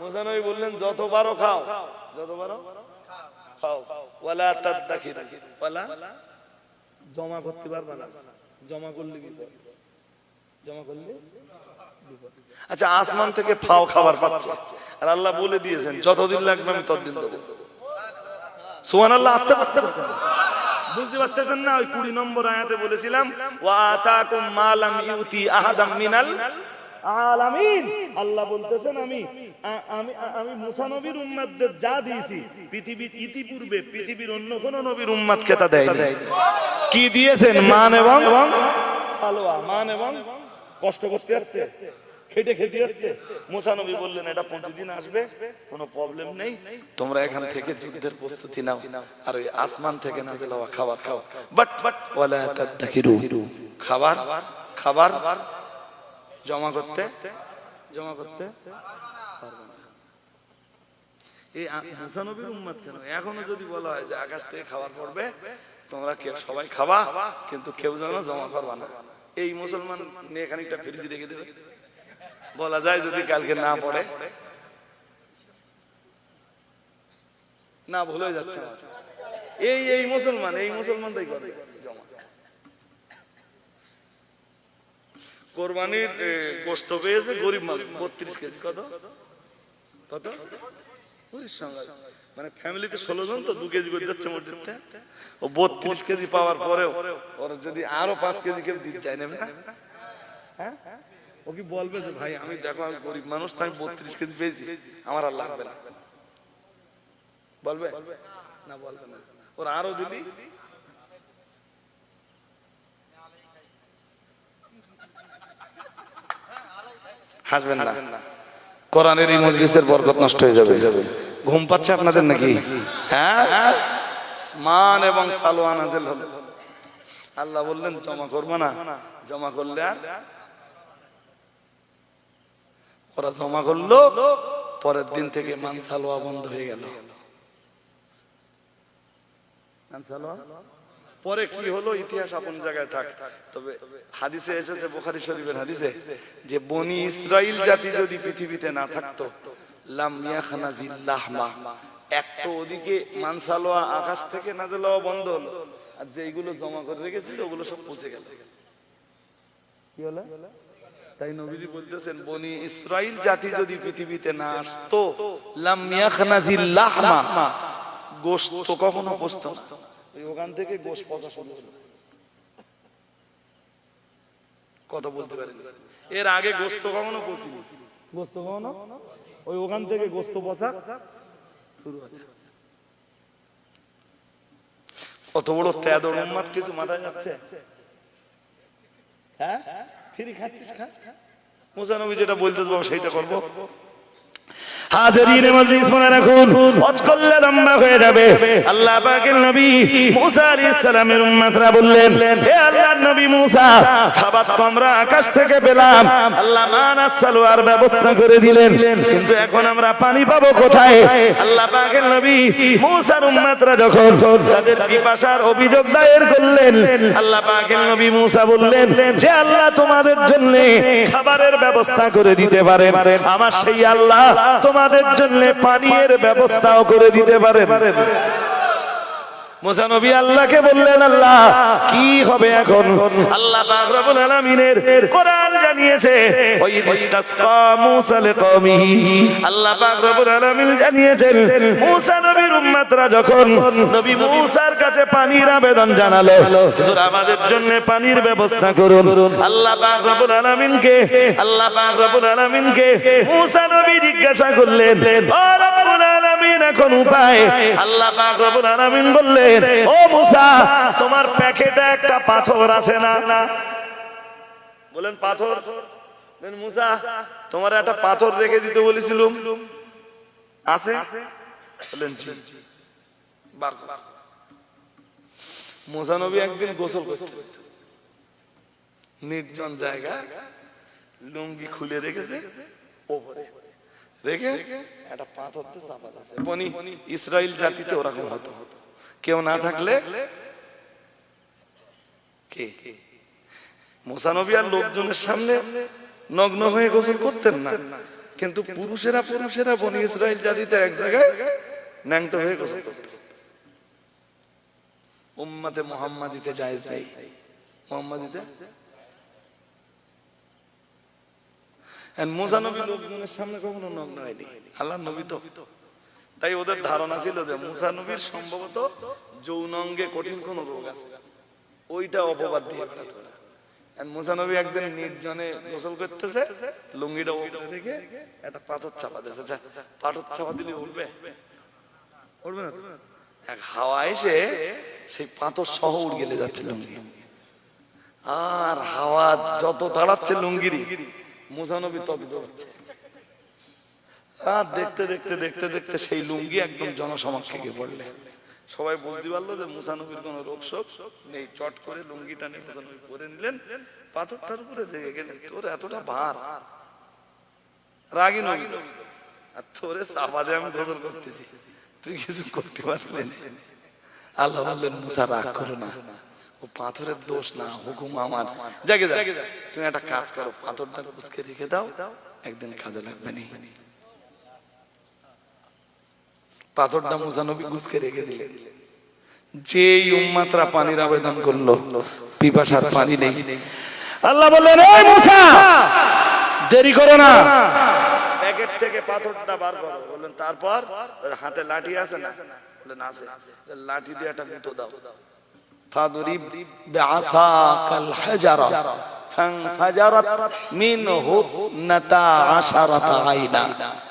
মূসা নবী বললেন যত পারো খাও, যত পারো খাও, ওয়ালা তাদাখির, ওয়ালা জমা করতে পারবে না, জমা করলে বিপদ, জমা করলে বিপদ। আচ্ছা আসমান থেকে ফাও খাবার পাচ্ছে আর আল্লাহ বলে দিয়েছেন যতদিন লাগবে আমি ততদিন দেব। সুবহানাল্লাহ। আস্তে আস্তে বুঝতে পারতেছেন না? ওই 20 নম্বর আয়াতে বলেছিলাম ওয়া আতাকুম মা লাম ইউতি আহাদাম মিনাল আলামিন। আল্লাহ বলতেছেন আমি মূসা নবীর উম্মতদের যা দিয়েছি পৃথিবীর ইতিপূর্বে পৃথিবীর অন্য কোন নবীর উম্মতকে তা দেয়নি। কি দিয়েছেন? মান এবং সালোয়া। মান এবং কষ্ট করতে হচ্ছে, খেটে খেতে হচ্ছে। মূসা নবী বললেন এটা প্রতিদিন আসবে, কোনো প্রবলেম নেই, তোমরা এখান থেকে যুদ্ধের প্রস্তুতি নাও আর ওই আসমান থেকে নাযিল হওয়া খাবার খাও। বাট ওয়ালা তাদাখিরু, খাবার খাবার জমা করতে পারবে না। এই মূসা নবীর উম্মত কেন এখনো যদি বলা হয় যে আকাশ থেকে খাবার পড়বে তোমরা কেউ সবাই খাবা কিন্তু কেউ যেন জমা করবা না, এই মুসলমান নিয়ে খানিকটা ফ্রিজ রেখে দেবে, বলা যায় যদি কালকে না পড়ে না ভুলে যাচ্ছে। এই মুসলমানটাই করে জমা। কোরবানির গোশত পেয়েছে গরিব মানুষ 32 কেজি। কত কত? মানে ফ্যামিলিতে 16 জন তো 2 কেজি করে যাচ্ছে মসজিদে। ও 32 কেজি পাওয়ার পরেও ওর যদি আরো 5 কেজি কেউ দিতে চায় নেবে না? হ্যাঁ, ও কি বলবে যে ভাই আমি দেখো আমি গরিব মানুষ, আমি 32 কেজি পেয়েছি, আমার আর লাগবে না? বলবে না? বলবে না। ওর আরো দিলি হাসবেন না, কোরআনের এই মজলিসের বরকত নষ্ট হয়ে যাবে। ঘুম পাচ্ছে আপনাদের নাকি? হ্যাঁ, মান এবং সালোয়া নাযিল হলো। আল্লাহ বললেন জমা করবো না, জমা করলে আর ওরা জমা করলো, পরের দিন থেকে মান সালোয়া বন্ধ হয়ে গেল। পরে কি হলো ইতিহাস আপন জায়গায় থাক, তবে হাদিসে এসেছে, বুখারী শরীফের হাদিসে, যে বনি ইসরাইল জাতি যদি পৃথিবীতে না থাকতো লাম ইয়াখনাজিল লাহমা, একটা ওদিকে মান সালোয়া আকাশ থেকে নাযিল হওয়া বন্ধ হলো আর যেগুলো জমা করে রেখেছিল ওগুলো সব পচে গেল। কি হলো? তাই নবীজি বলতেছেন বনি ইসরাইল জাতি যদি পৃথিবীতে না আসতো লাম ইয়াখনাজিল লাহমা, গোশত কখনো পচতো না। ওখান থেকে গোশত পচা শুরু হলো। কথা বুঝতে পারেন? এর আগে গোশত কখনো পচিনি, গোশত কখনো ওই ওখান থেকে গোশত পচা শুরু হয়। কত বড় তেদর উম্মত, কিছু মাথায় যাচ্ছে? হ্যাঁ, ফ্রি খাচ্ছিস খা। মুসা নবী যেটা বলতে বাবা সেইটা করবো। হাজিরিনে মজলিস মনে রাখুন, ওয়াজ করলে লম্বা হয়ে যাবে। আল্লাহ পাকের নবী মুসা আলাইহিস সালামের উম্মতরা বললেন হে আল্লাহর নবী মুসা, খাবার তো আমরা আকাশ থেকে পেলাম, আল্লাহ মান আর সালোয়ার ব্যবস্থা করে দিলেন, কিন্তু এখন আমরা পানি পাবো কোথায়? আল্লাহ পাকের নবী মুসার উম্মতরা যখন তাদের পিপাসার অভিযোগ দায়ের করলেন, আল্লাহ পাকের নবী মুসা বললেন যে আল্লাহ তোমাদের জন্য খাবারের ব্যবস্থা করে দিতে পারেন, আমার সেই আল্লাহ তোমাদের জন্য পানির ব্যবস্থাও করে দিতে পারেন। মুসা নবী আল্লাহকে বললেন আল্লাহ কি হবে এখন? আল্লাহ পাক রব্বুল আলামিনের কোরআন জানিয়েছে ওই ইসতাসকা মুসা লিকওমিহি, আল্লাহ পাক রব্বুল আলামিন জানিয়েছেন মুসা নবীর উম্মতরা যখন নবী মুসার কাছে পানির আবেদন জানালো, হুজুর আমাদের জন্য পানির ব্যবস্থা করুন, আল্লাহ পাক রব্বুল আলামিনকে মুসা নবী জিজ্ঞাসা করলেন ও রব্বুল আলামিন এখন উপায়? আল্লাহ পাক রব্বুল আলামিন বললেন ও মুসা তোমার প্যাকেটে একটা পাথর আছে না? বলেন পাথর। মুসা তোমার একটা পাথর রেখে দিতে বলেছিলাম, আছে? বলেন জি। বার মুসা নবী একদিন গোসল করতেছে নির্জন জায়গা, লুঙ্গি খুলে রেখেছে ওপরে রেখে একটা পাথরতে চাপা আছে। বনি ইসরাইল জাতিতে ওরকম হতো, কেউ না থাকলে কে মুসা নবী আর লোকজনের সামনে নগ্ন হয়ে গোসল করতেন না, কিন্তু পুরুষেরা বনি ইসরাইল জাতিতে এক জায়গায় ন্যাংটো হয়ে গোসল করত। উম্মতে মুহাম্মাদিতে জায়েজ নেই, মুহাম্মাদিতে মুসা নবী লোকজনের সামনে কখনো নগ্ন হয়নি, আল্লাহর নবী তো। তাই ওদের ধারণা ছিল যে মুসা নবীর সম্ভবত যৌনাঙ্গে কঠিন কোন রোগ আছে, ওইটা অপবাদ দিয়ে মুসা নবী একদিন নির্জনে গোসল করতেছে, লুঙ্গিটা উপরে রেখে একটা পাথর চাপা দিয়েছে। পাথর চাপা দিলে উঠবে? উঠবে না। এক হাওয়া এসে সেই পাথর সহ উড়ে গেলে যাচ্ছে লুঙ্গি, আর হাওয়া যত দাঁড়াচ্ছে লুঙ্গির মুসা নবী তত দৌড়াচ্ছে। আর দেখতে দেখতে দেখতে দেখতে সেই লুঙ্গি একদম জনসমক্ষে গিয়ে পড়লে সবাই বুঝতে পারলো যে মুসা নবীর কোন রোগ শোক নেই। চট করে লুঙ্গিটা নিয়ে মুসা নবী পরে নিলেন, পাথরটার উপরে লেগে গেলেন। তোর এতটা ভার, রাগী নবী, আর তোরে চাপা দিয়ে আমি গোসল করতেছি, তুই কিছু করতে পারলি না। আল্লাহ বললেন মুসা রাগ করো না, ও পাথরের দোষ না, হুকুম আমার। জাগে জাগে তুমি একটা কাজ করো, পাথরটা কুচকে রেখে দাও, একদিন কাজে লাগবে নি। পাথরটা মুসা নবী কুচকে রেখে দিলেন। যেই উম্মাতরা পানির আবেদন করলো, পিপাসার পানি নেই, আল্লাহ বললেন এই মুসা দেরি করো না, প্যাকেট থেকে পাথরটা বার করো। বললেন তারপর হাতে লাঠি আছে না? বললেন আছে। লাঠি দিয়ে একটা গুঁতো দাও। ফাদরিব বিআসাকাল হাজারা ফানফাজারাত মিনহু 12 আইনা।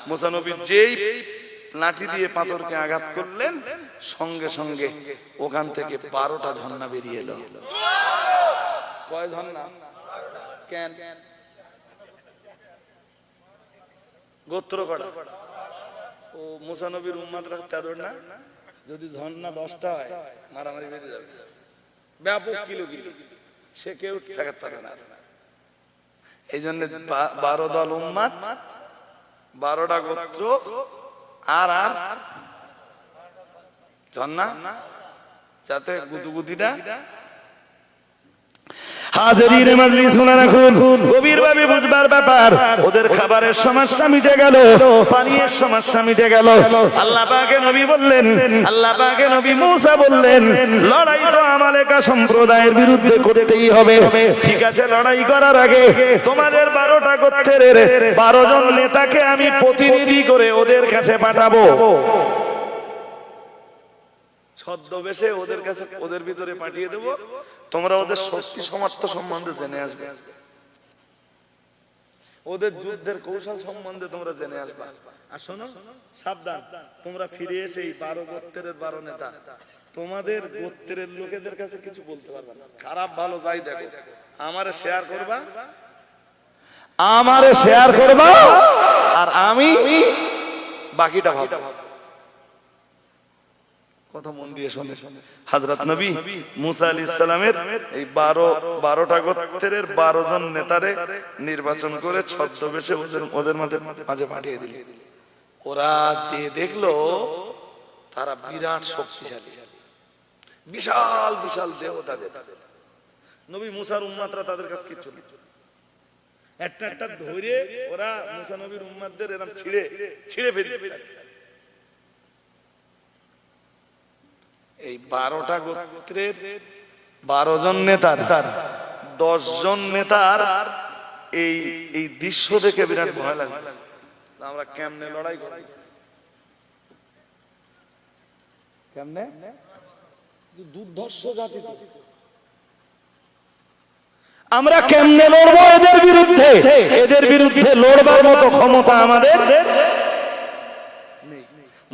মুসা নবী যেই লাঠি দিয়ে পাথরকে আঘাত করলেন, সঙ্গে সঙ্গে ওখান থেকে 12টা ঝর্ণা বেরিয়ে এলো। কয় ঝর্ণা? কেন গোত্র কটা? ও মুসা নবীর উম্মতরা তেদর না? যদি ঝর্ণা 10টা হয় মারামারি বেঁধে যাবে, ব্যাপক কিলো কিলো, সে কেউ ঠেকাতে পারে না। এই জন্য 12 দল উম্মত, 12টা গোত্র, আর আর ঝর্ণা, যাতে গুদুগুদিটা হাজিরিন মাজলিস শুনে রাখুন, গভীরভাবে বুঝবার ব্যাপার। ওদের খাবারের সমস্যা মিটে গেল, পানির সমস্যা মিটে গেল। আল্লাহ পাকে নবী বললেন, আল্লাহ পাকে নবী মুসা বললেন, লড়াই তো আমালেকা সম্প্রদায়ের বিরুদ্ধে করতেই হবে। ঠিক আছে, লড়াই করার আগে তোমাদের 12টা গোত্রের 12 জন নেতাকে আমি প্রতিনিধি করে ওদের কাছে পাঠাবো। ছদ্মবেশে ওদের কাছে, ওদের ভিতরে পাঠিয়ে দেব। তোমরা ওদের শক্তি সামর্থ্য সম্বন্ধে জেনে আসবে, ওদের যুদ্ধের কৌশল সম্বন্ধে তোমরা জেনে আসবে। আর শোনো, সাবধান, তোমরা ফিরে এসে এই 12 গোত্রের 12 নেতা তোমাদের গোত্রের লোকেদের কাছে কিছু বলতে পারবে না। খারাপ ভালো যাই দেখো, আমারে শেয়ার করবা, আমারে শেয়ার করবা, আর আমি বাকিটা ভাববো। কথা মন দিয়ে শুনে। হযরত নবী মুসা আলাইহিস সালামের এই 12টা গোত্রের 12 জন নেতারে নির্বাচন করে ছদ্মবেশে ওদের মাঝে পাঠিয়ে দিলেন। ওরা যে দেখলো তারা বিরাট শক্তিশালী, বিশাল বিশাল দেবতা। নবী মুসার উম্মতরা তাদের কাছে কিচ্ছু নেই। একটা একটা ধরে ওরা মুসা নবীর উম্মতদের এরকম ছিঁড়ে ছিঁড়ে ফেলে। এই 12টা গোত্রের 12 জন নেতার 10 জন নেতার এই এই দৃশ্য দেখে বিরাট ভয় লাগে। আমরা কেমনে লড়াই করব? কেমনে? দুর্ধর্ষ জাতি, আমরা কেমনে লড়বো এদের বিরুদ্ধে? এদের বিরুদ্ধে লড়বার মতো ক্ষমতা আমাদের নেই।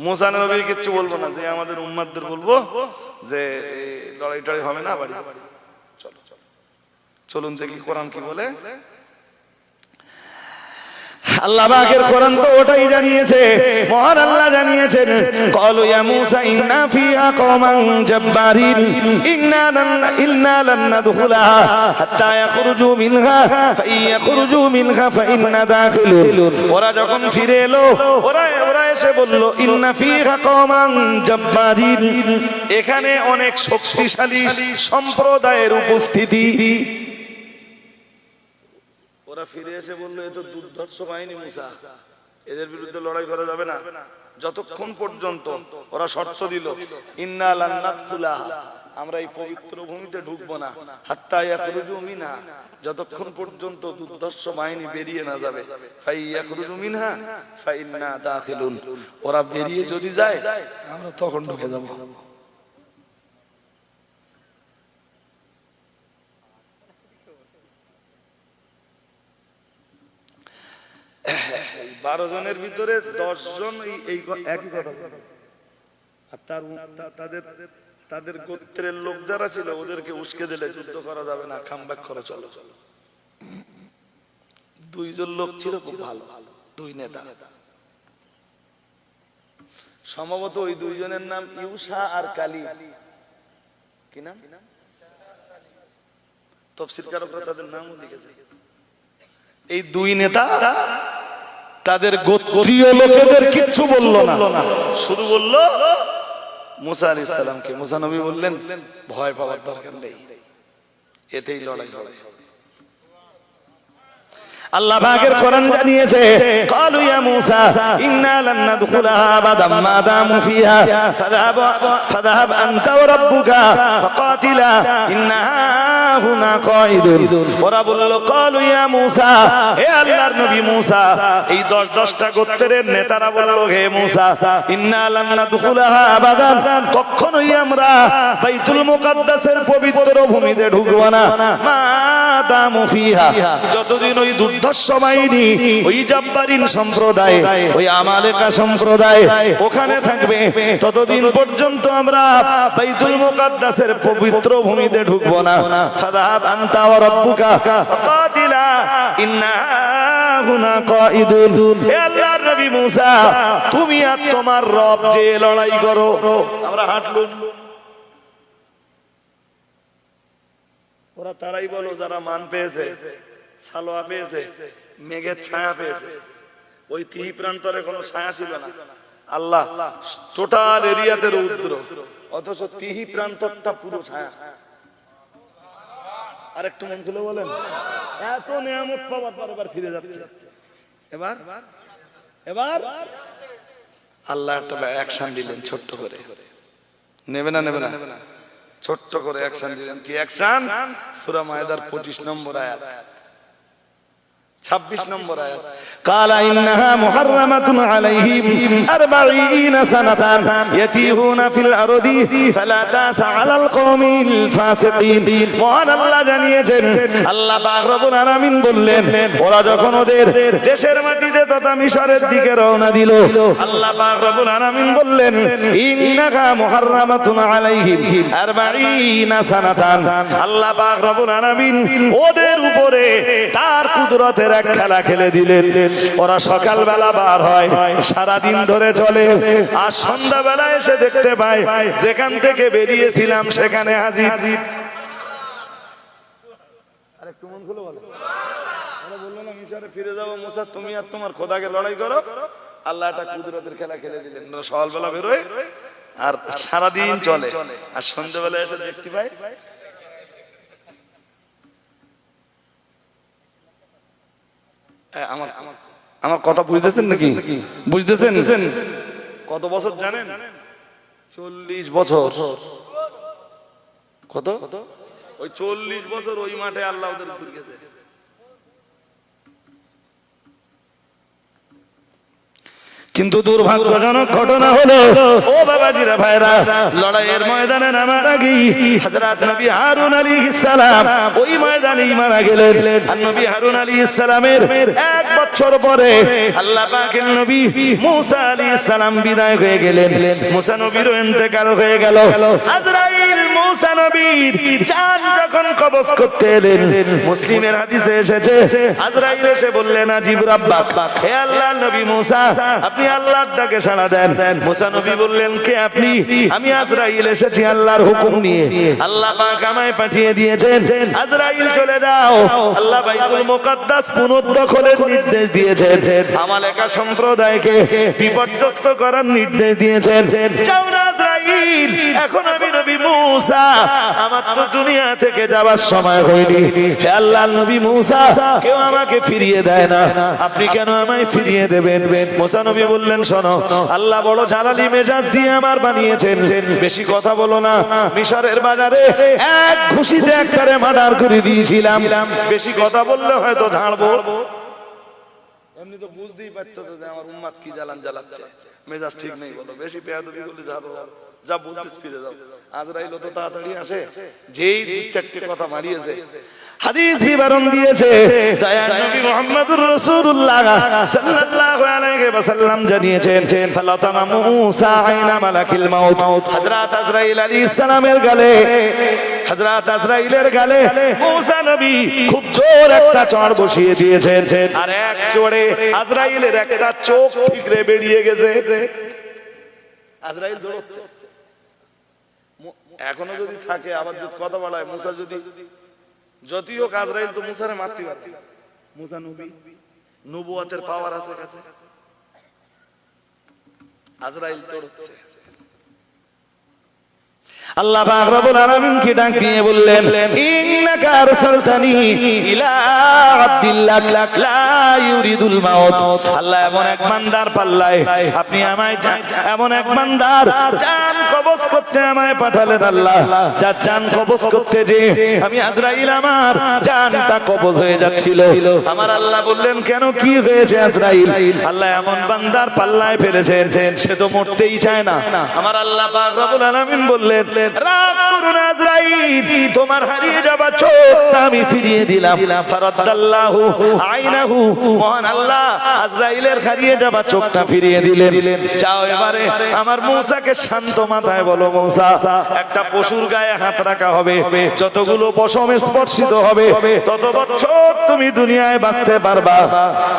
মুসা নবী কিচ্ছু বলবো না, যে আমাদের উম্মতদের বলবো যে লড়াই টড়াই হবে না, বাড়ি চলো। চলুন দেখি কোরআন কি বলে। আল্লাহ পাকের কোরআন তো ওটাই জানিয়েছে, মহান আল্লাহ জানিয়েছেন ক্বালু ইয়া মূসা ইন্না ফিহা কওমান জাব্বারিন ইন্না লান নাদখুলাহা হাত্তা ইয়াখরুজু মিনহা ফাইয়াখরুজু মিনহা ফাইন্না দাখিলুন। ওরা যখন ফিরে এলো ওরা এসে বলল ইন্না ফিহা কওমান জাব্বারিন, এখানে অনেক শক্তিশালী সম্প্রদায়ের উপস্থিতি। ওরা ফিরে এসে বললো এ তো দুর্ধর্ষ বাহিনী মূসা, এদের বিরুদ্ধে লড়াই করা যাবে না। যতক্ষণ পর্যন্ত ওরা শর্ত দিল ইন্না লান নাদখুলাহা, আমরা এই পবিত্র ভূমিতে ঢুকবো না, হাত্তা ইয়াখরুজু মিনহা, যতক্ষণ পর্যন্ত দুর্ধর্ষ বাহিনী বেরিয়ে না যাবে, ফাইয়াখরুজু মিনহা ফাইন্না দাখিলুন, ওরা বেরিয়ে যদি যায় আমরা তখন ঢুকে যাব। এই 12 জনের ভিতরে 10 জন এই একই কথা, আর তাদের গোত্রের লোক যারা ছিল ওদেরকে উস্কে দিলে যুদ্ধ করা যাবে না, কামব্যাক করে চলো। 2 জন লোক ছিল খুব ভালো, 2 নেতা, সম্ভবত ওই 2 জনের নাম ইউসা আর কালী। কি নাম? তাফসীরকাররা তাদের নামও লিখেছে। এই 2 নেতা তাদের গোত্রীয় লোকেদের কিচ্ছু বললো না, শুধু বললো মুসা আলাইহিস সালামকে। মুসা নবী বললেন ভয় পাওয়ার দরকার নেই, এতেই লড়াই হবে। আল্লাহ পাকের কোরআন জানিয়েছে ক্বালু ইয়া মূসা ইন্না লান নাদখুলাহা আবাদাম মা দামু ফিহা ফাযহাব আনতা ওয়া রাব্বুকা ফাকাতিলা ইন্না হুনা কাঈদুন। ওরা বলল ক্বালু ইয়া মূসা, হে আল্লাহর নবী মূসা, এই 10টা গোত্রের নেতারা বলল হে মূসা ইন্না লান নাদখুলাহা আবাদান, কখনোই আমরা বাইতুল মুকাদ্দাসের পবিত্র ভূমিতে ঢুকব না, মা দামু ফিহা, যতদিন ওই দুর্ধর্ষ বাহিনী, ওই জাব্বারিন সম্প্রদায়, ওই আমালেকা সম্প্রদায় ওখানে থাকবে, ততদিন পর্যন্ত আমরা বাইতুল মুকাদ্দাসের পবিত্র ভূমিতে ঢুকব না। ফাযহাব আনতা ওয়া রাব্বুকা ফাকাতিলা ইন্না হুনা কাঈদুন। হে আল্লাহর নবী মূসা, তুমি আর তোমার রব যে লড়াই করো, আমরা হাঁটলুম। ওরা তারাই বলো যারা মান পেয়েছে, সালোয়া পেয়েছে, মেঘের ছায়া পেয়েছে। ওই তিহি প্রান্তরে কোনো ছায়া ছিল না, আল্লাহ টোটাল এরিয়াতে রৌদ্র, অথচ তিহি প্রান্তরটা পুরো ছায়া। আরেকটু মন খুলে বলেন, এত নিয়ামত পাওয়ার পর এবার ফিরে যাচ্ছে। এবার আল্লাহ একটা অ্যাকশন দিলেন ছোট্ট করে, নেবে না ছোট্ট করে অ্যাকশন দিলেন। কি অ্যাকশন? সূরা মায়েদার 25 নম্বর আয়াত, 26 নম্বর আয়াত, কালা ইন্নাহা মুহাররামাতুন আলাইহিম 40 সানাতান ইয়াতিহুনা ফিল আরদি ফালা তাসা আলাল কওমিল ফাসিকিন। মহান আল্লাহ জানিয়েছেন, আল্লাহ পাক রব্বুল আলামিন বললেন, ওরা যখন ওদের দেশের মাটিতে তথা মিশরের দিকে রওনা দিল, আল্লাহ পাক রব্বুল আলামিন বললেন ইন্নাহা মুহাররামাতুন আলাইহিম 40 সানাতান। আল্লাহ পাক রব্বুল আলামিন ওদের উপরে তার কুদরতের এক খেলা খেলে দিলেন। ওরা সকালবেলা বার হয়, সারাদিন ধরে চলে, আর সন্ধ্যাবেলা এসে দেখতে পায় যেখান থেকে বেরিয়েছিলাম সেখানে হাজির। আরেকটু মন খুলে বলো, ওরা বললো না মিশরে ফিরে যাবো মুসা, তুমি আর তোমার খোদাকে লড়াই করো। আল্লাহ একটা কুদরতের খেলা খেলে দিলেন। সকালবেলা বেরোয় আর সারাদিন চলে, আর সন্ধ্যাবেলা এসে দেখতে পায় আমার কথা বুঝতেছেন নাকি? বুঝতেছেন? কত বছর জানেন? 40 বছর। কত? ওই 40 বছর ওই মাঠে আল্লাহ ওদের ঘুরে গেছে। কিন্তু দুর্ভাগ্যজনক ঘটনা হলো, ও বাবাজিরা ভাইরা, লড়াইয়ের ময়দানে নামার আগেই হযরত নবী হারুন আলাইহিস সালাম ওই ময়দানেই মারা গেলেন। আর নবী হারুন আলাইহিস সালামের 1 বছর পরে আল্লাহ পাকের নবী মুসা আলাইহিস সালাম বিদায় হয়ে গেলেন। মুসা নবীর ইন্তেকাল হয়ে গেল। আজরাইল মুসা নবীর জান যখন কবজ করতে এলেন, মুসলিমের হাদিসে এসেছে, আজরাইল এসে বললেন, আজিব রাব্বাক, হে আল্লাহর নবী মুসা, আপনি আল্লাহর ডাকে সাড়া দেন। মুসা নবী বললেন, কে আপনি? আমি আজরাইল এসেছি আল্লাহর হুকুম নিয়ে, আল্লাহ পাক আমায় পাঠিয়ে দিয়েছেন। আজরাইল চলে যাও, আল্লাহ বাইতুল মুকাদ্দাস পুনর্দখলের নির্দেশ দিয়েছেন, আমালেকা সম্প্রদায়কে বিপর্যস্ত করার নির্দেশ দিয়েছেন। যাও না আজরাইল, এখন আমি নবী মুসা, আমার তো দুনিয়া থেকে যাবার সময় হয়নি। হে আল্লাহর নবী মুসা, কেউ আমাকে ফিরিয়ে দেয় না, আপনি কেন আমায় ফিরিয়ে দেবেন? মুসা নবী বললেন, শোনো, আল্লাহ বড় জালালি মেজাজ দিয়ে আমার বানিয়েছেন, বেশি কথা বলো না। মিশরের বাজারে এক খুশিতে একটারে মার্ডার করে দিয়েছিলাম, বেশি কথা বললে হয়তো ঝাড়বো। এমনি তো বুঝতেই পারতো যে আমার উম্মত কি জ্বালান জ্বালাচ্ছে, মেজাজ ঠিক নেই, বলো বেশি বেয়াদবি করলে ঝাড়বো। যা বলতে ফিরে যাও। আজরাইল তো তাড়াতাড়ি আসে, যেই 2-4টে কথা মারিয়েছে। হাদিস বিবরণ দিয়েছে দয়ার নবী মুহাম্মদুর রাসূলুল্লাহ সাল্লাল্লাহু আলাইহি ওয়াসাল্লাম জানিয়েছেন, ফালাতামা মুসা আইনা মালাকিল মাউত, হযরত আজরাইল আলাইহিস সালামের গালে, হযরত আজরাইলের গালে মুসা নবী খুব জোর একটা চড় বসিয়ে দিয়েছেন। আর এক চড়ে আজরাইলের একটা চোখ ঠিকরে বেরিয়ে গেছে। আজরাইল দৌড়চ্ছে। এখনো যদি থাকে, আবার যদি কথা বলা হয়, মুসা যদি যদিও আজরাইল তো মুসারে মারতে পারে, মুসা নবী, নবুয়তের পাওয়ার আছে কাছে, আজরাইল দৌড়চ্ছে। আল্লাহ পাক রব্বুল আলামিন কি ডাক দিয়ে বললেন, ইন্নাকা আরসালতানি ইলা আব্দিল্লাহ লা ইউরিদুল মাউত। আল্লাহ এমন এক বান্দার পাল্লায় আপনি আমায়, এমন এক বান্দার জান কবজ করতে আমায় পাঠালেন আল্লাহ, যার জান কবজ করতে যে আমি আজরাইল আমার জানটা কবজ হয়ে যাচ্ছিল। আমার আল্লাহ বললেন, কেন, কি হয়েছে আজরাইল? আল্লাহ এমন বান্দার পাল্লায় ফেলেছেন, সে তো মরতেই চায় না। আমার আল্লাহ পাক রব্বুল আলামিন বললেন, রাগ করো না আজরাইল, তোমার হারিয়ে যাওয়া চোখটা আমি ফিরিয়ে দিলাম। ফারাদাল্লাহু আইনাহু, মহান আল্লাহ আজরাইলের হারিয়ে যাওয়া চোখটা ফিরিয়ে দিলেন। যাও এবারে আমার মুসাকে শান্ত মাথায় বলো, মুসা, একটা পশুর গায়ে হাত রাখা হবে, যতগুলো পশম স্পর্শিত হবে তত বছর তুমি দুনিয়ায় বাঁচতে পারবা,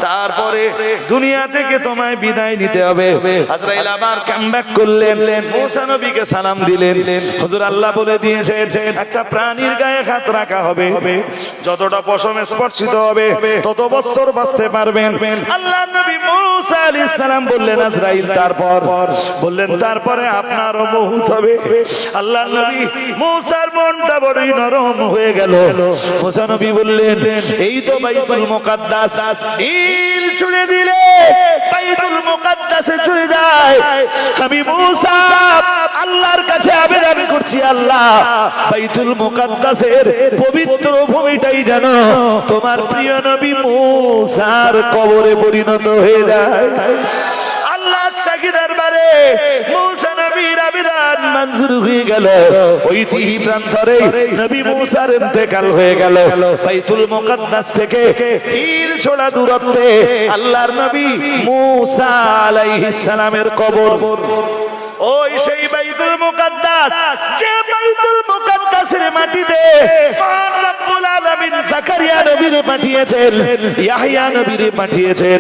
তারপরে দুনিয়া থেকে তোমায় বিদায় নিতে হবে। আজরাইল আবার কামব্যাক করলেন, মুসা নবীকে সালাম দিলেন। হুজুর, আল্লাহ বলে দিয়েছে একটা প্রাণীর গায়ে হাত রাখা হবে, যতটা পশম স্পর্শিত হবে তত বছর বাঁচতে পারবেন। আল্লাহ নবী মুসা আলাইহিস সালাম বললেন, আজরাইল তারপর? বললেন, তারপরে আপনারও মউত হবে। আল্লাহ নবী মুসার মনটা বড়ই নরম হয়ে গেল। মুসা নবী বললেন, এই তো বাইতুল মুকাদ্দাস, ঢিল ছুঁড়ে দিলে বাইতুল মুকাদ্দাসে চলে যায়। আমি মুসা আল্লাহর কাছে আবেদন করছি, আল্লাহ বাইতুল মুকাদ্দাসের পবিত্র ভূমিটাই যেন তোমার প্রিয় নবী মুসার কবরে পরিণত হয়ে যায়। আল্লাহর সাক্ষী দরবারে মুসা নবীর আবেদন মঞ্জুর হয়ে গেল। ওই তিহি প্রান্তরে নবী মুসার ইন্তেকাল হয়ে গেল। বাইতুল মুকাদ্দাস থেকে ঢিল ছোড়া দূরত্বে আল্লাহর নবী মুসা আলাইহিস সালামের কবর। ওই সেই বাইতুল মুকাদ্দাস, যে বাইতুল মুকাদ্দাসের মাটিতে রব্বুল আলামিন জাকারিয়া নবীরে পাঠিয়েছেন, ইয়াহইয়া নবীরে পাঠিয়েছেন,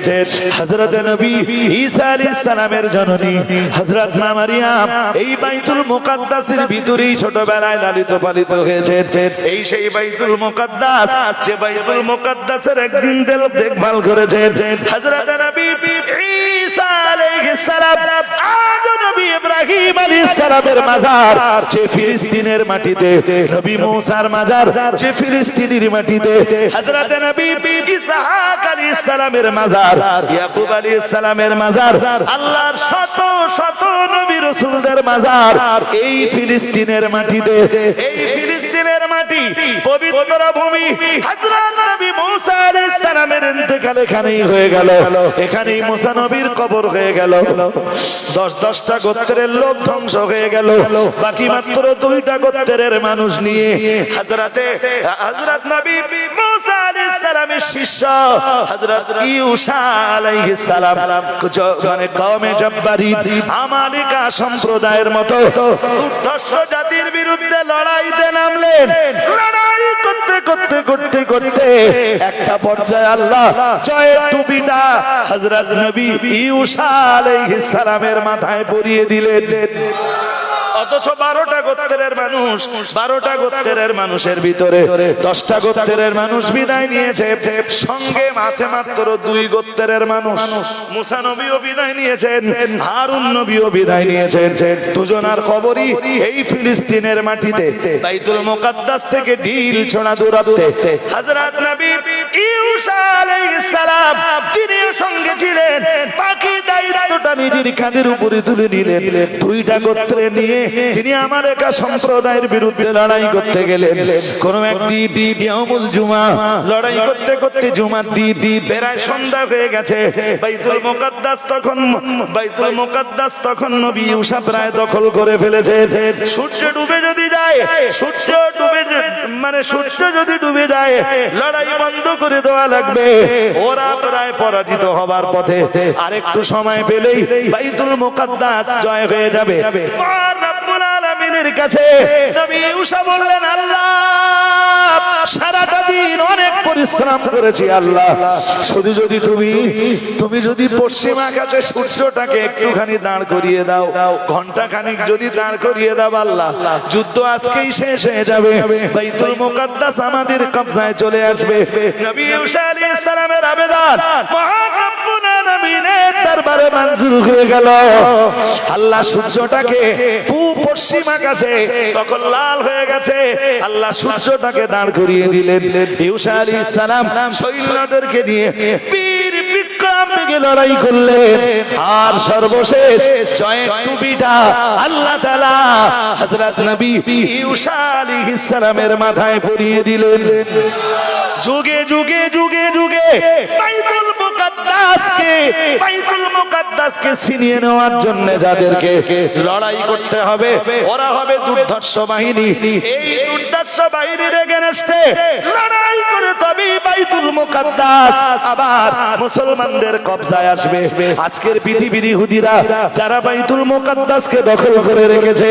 হযরত নবী ঈসা আলাইহিস সালামের জননী হযরত মা মারিয়াম এই বাইতুল মুকাদ্দাসের ভিতরেই ছোটবেলায় লালিত পালিত হয়েছেন। এই সেই বাইতুল মুকাদ্দাস, যে বাইতুল মুকাদ্দাসের একদিন দেখভাল করেছেন হযরত নবী ঈসা আলাইহিস সালাম। আজ নবী ইব্রাহিম আলাইহিস সালামের মাজার যে ফিলিস্তিনের মাটিতে, নবী মুসার মাজার যে ফিলিস্তিনের মাটিতে, হযরত নবী ইসহাক আলাইহিস সালামের মাজার, ইয়াকুব আলাইহিস সালামের মাজার, আল্লাহর শত শত নবী রাসূলদের মাজার এই ফিলিস্তিনের মাটিতে। এই ফিলিস্তিনের মাটি পবিত্র ভূমি। হযরত নবী মুসা আলাইহিস সালাম সালামের ইন্তেকাল এখানেই হয়ে গেল, এখানেই মুসা নবীর কবর হয়ে গেল। 10টা গোত্রের লোক ধ্বংস হয়ে গেল, বাকি মাত্র 2টা গোত্রের মানুষ নিয়ে হযরত নবী মুসা আলাইহিস সালামের শিষ্য হযরত ইউসা আলাইহিস সালাম মানে কওমে জব্বারি আমালিকা সম্প্রদায়ের মতো দুর্ধর্ষ জাতির বিরুদ্ধে লড়াইতে নামলেন। লড়াই করতে করতে করতে করতে একটা পর্যায়ে আল্লাহ জয়ের টুপিটা হযরত নবী ইউসা আলাইহিস সালামের মাথায় পরিয়ে দিলেন। অথচ 12টা গোত্রের মানুষের ভিতরে 10টা গোত্রের মানুষ বিদায় নিয়েছে, সঙ্গে আছে মাত্র 2 গোত্রের মানুষ। মুসা নবীও বিদায় নিয়েছেন, হারুন নবীও বিদায় নিয়েছেন। দুজনার কবরই এই ফিলিস্তিনের মাটিতে বাইতুল মুকাদ্দাস থেকে ঢিল ছোড়া দূরত্বে। হযরত নবী ইউসা আলাইহিস সালাম তিনিও সঙ্গে ছিলেন, বাকি দায়িত্বটা নিজের কাঁধের উপরে তুলে নিলেন। 2টা গোত্রে নিয়ে তিনি আমালেকা সম্প্রদায়ের বিরুদ্ধে লড়াই করতে গেলেন। কোন একদিন ইয়াউমুল জুমা লড়াই করতে করতে জুমার দিন প্রায় সন্ধ্যা হয়ে গেছে। বাইতুল মুকাদ্দাস তখন নবী ইউসা প্রায় দখল করে ফেলেছে। সূর্য ডুবে যদি ডুবে যায় লড়াই বন্ধ করে দেওয়া লাগবে। ওরা প্রায় পরাজিত হবার পথে, আরেকটু সময় পেলেই বাইতুল মুকাদ্দাস জয় হয়ে যাবে। রব্বুল আলামিনের কাছে নবী ইউসা বললেন, আল্লাহ সারাটা দিন অনেক পরিশ্রম করেছি, আল্লাহ শুধু যদি তুমি যদি পশ্চিম আকাশে সূর্যটাকে একটুখানি দাঁড় করিয়ে দাও, ঘন্টা খানিক যদি দাঁড় করিয়ে দাও, আল্লাহ যুদ্ধ আজকেই শেষ হয়ে যাবে, বাইতুল মুকাদ্দাস আমাদের কবজায় চলে আসবে। নবী ইউসা আলাইহিস সালামের আবেদন মহান রব্বুল আলামিনের দরবারে মঞ্জুর হয়ে গেল। আল্লাহ সূর্যটাকে পশ্চিম আকাশে তখন লাল হয়ে গেছে, আল্লাহ সূর্যটাকে দাঁড় করিয়ে দিলেন। ইউসা আলাইহিস সালাম সৈন্যদেরকে নিয়ে বীর বিক্রম বেগে লড়াই করলেন, আর সর্বশেষ জয়ের টুপিটা আল্লাহ তাআলা হযরত নবী ইউসা আলাইহিস সালামের মাথায় পরিয়ে দিলেন। যুগে যুগে যুগে যুগে বাইতুল মুকাদ্দাসকে ছিনিয়ে নেওয়ার জন্য যাদেরকে লড়াই করতে হবে, ওরা হবে দুর্ধর্ষ বাহিনী। এই দুর্ধর্ষ বাহিনীর এগেইনস্টে লড়াই করে তবেই বাইতুল মুকাদ্দাস আবার মুসলমানদের কবজায় আসবে। আজকের পৃথিবীর ইহুদিরা যারা বাইতুল মুকাদ্দাসকে দখল করে রেখেছে,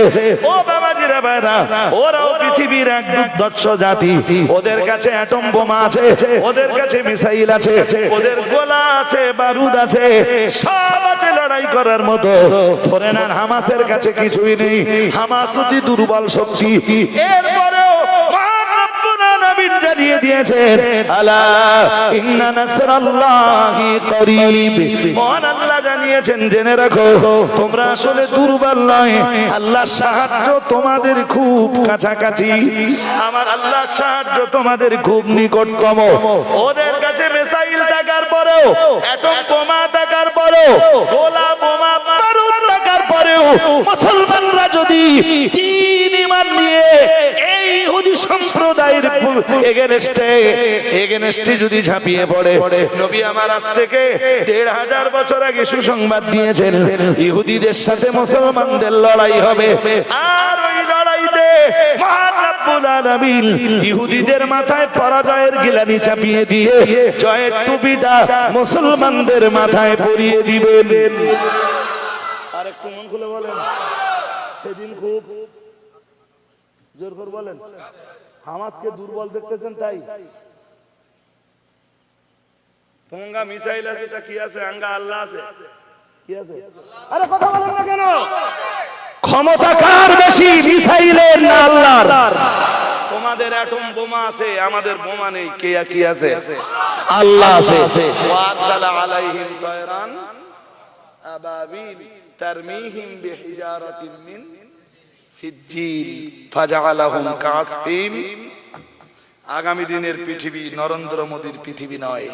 ও বাবাজিরা ভাইরা, ওরাও পৃথিবীর এক দুর্ধর্ষ জাতি। ওদের কাছে অ্যাটম বোমা আছে, ওদের কাছে মিসাইল আছে, ওদের গোলা আছে, বারুদ আছে, সব আছে লড়াই করার মতো। ধরে নেন হামাসের কাছে কিছুই নেই, হামাস অতি দুর্বল শক্তি। এরপরেও জানিয়ে দিয়েছেন, আলা ইন্না নাসরাল্লাহি করিব। মহান আল্লাহ জানিয়েছেন, জেনে রাখো তোমরা আসলে দুর্বল নয়, আল্লাহর সাহায্য তোমাদের খুব কাছাকাছি। আমার আল্লাহর সাহায্য তোমাদের খুব নিকটতম। ওদের কাছে মিসাইল থাকার পরেও, অ্যাটম বোমা থাকার পরেও, গোলা বোমা বারুদ থাকার পরেও মুসলমানরা যদি দ্বীন ঈমান নিয়ে এই ইহুদি সম্প্রদায়ের এগেনস্টে যদি ঝাঁপিয়ে পড়ে, নবী আমার আজ থেকে 1500 বছর আগে সুসংবাদ দিয়েছেন, ইহুদিদের সাথে মুসলমানদের লড়াই হবে। আর ওই লড়াইতে মহান রব্বুল আলামিন ইহুদিদের মাথায় পরাজয়ের গিলানি চাপিয়ে দিয়ে জয়ের টুপিটা মুসলমানদের মাথায় পরিয়ে দিবেন। আর একটু মন খুলে বলেন, সেদিন খুব জোর করে বলেন, হামাসকে দুর্বল দেখতেছেন তাই? তোমরা মিসাইল আছে, তা কি আছে? আঙ্গা আল্লাহ আছে, কি আছে? আরে কথা বলেন না কেন? ক্ষমতা কার বেশি, মিসাইলের না আল্লাহর? তোমাদের অ্যাটম বোমা আছে, আমাদের বোমা নেই। কে কি আছে? আল্লাহ আছে। ওয়াসালা আলাইহিম তায়রান আবাবিল তারমিহিম বিহিজারাতিন মিন সিজ্জিল ফাজআলাহুম কাসফিম। আগামী দিনের পৃথিবী নরেন্দ্র মোদীর পৃথিবী নয়।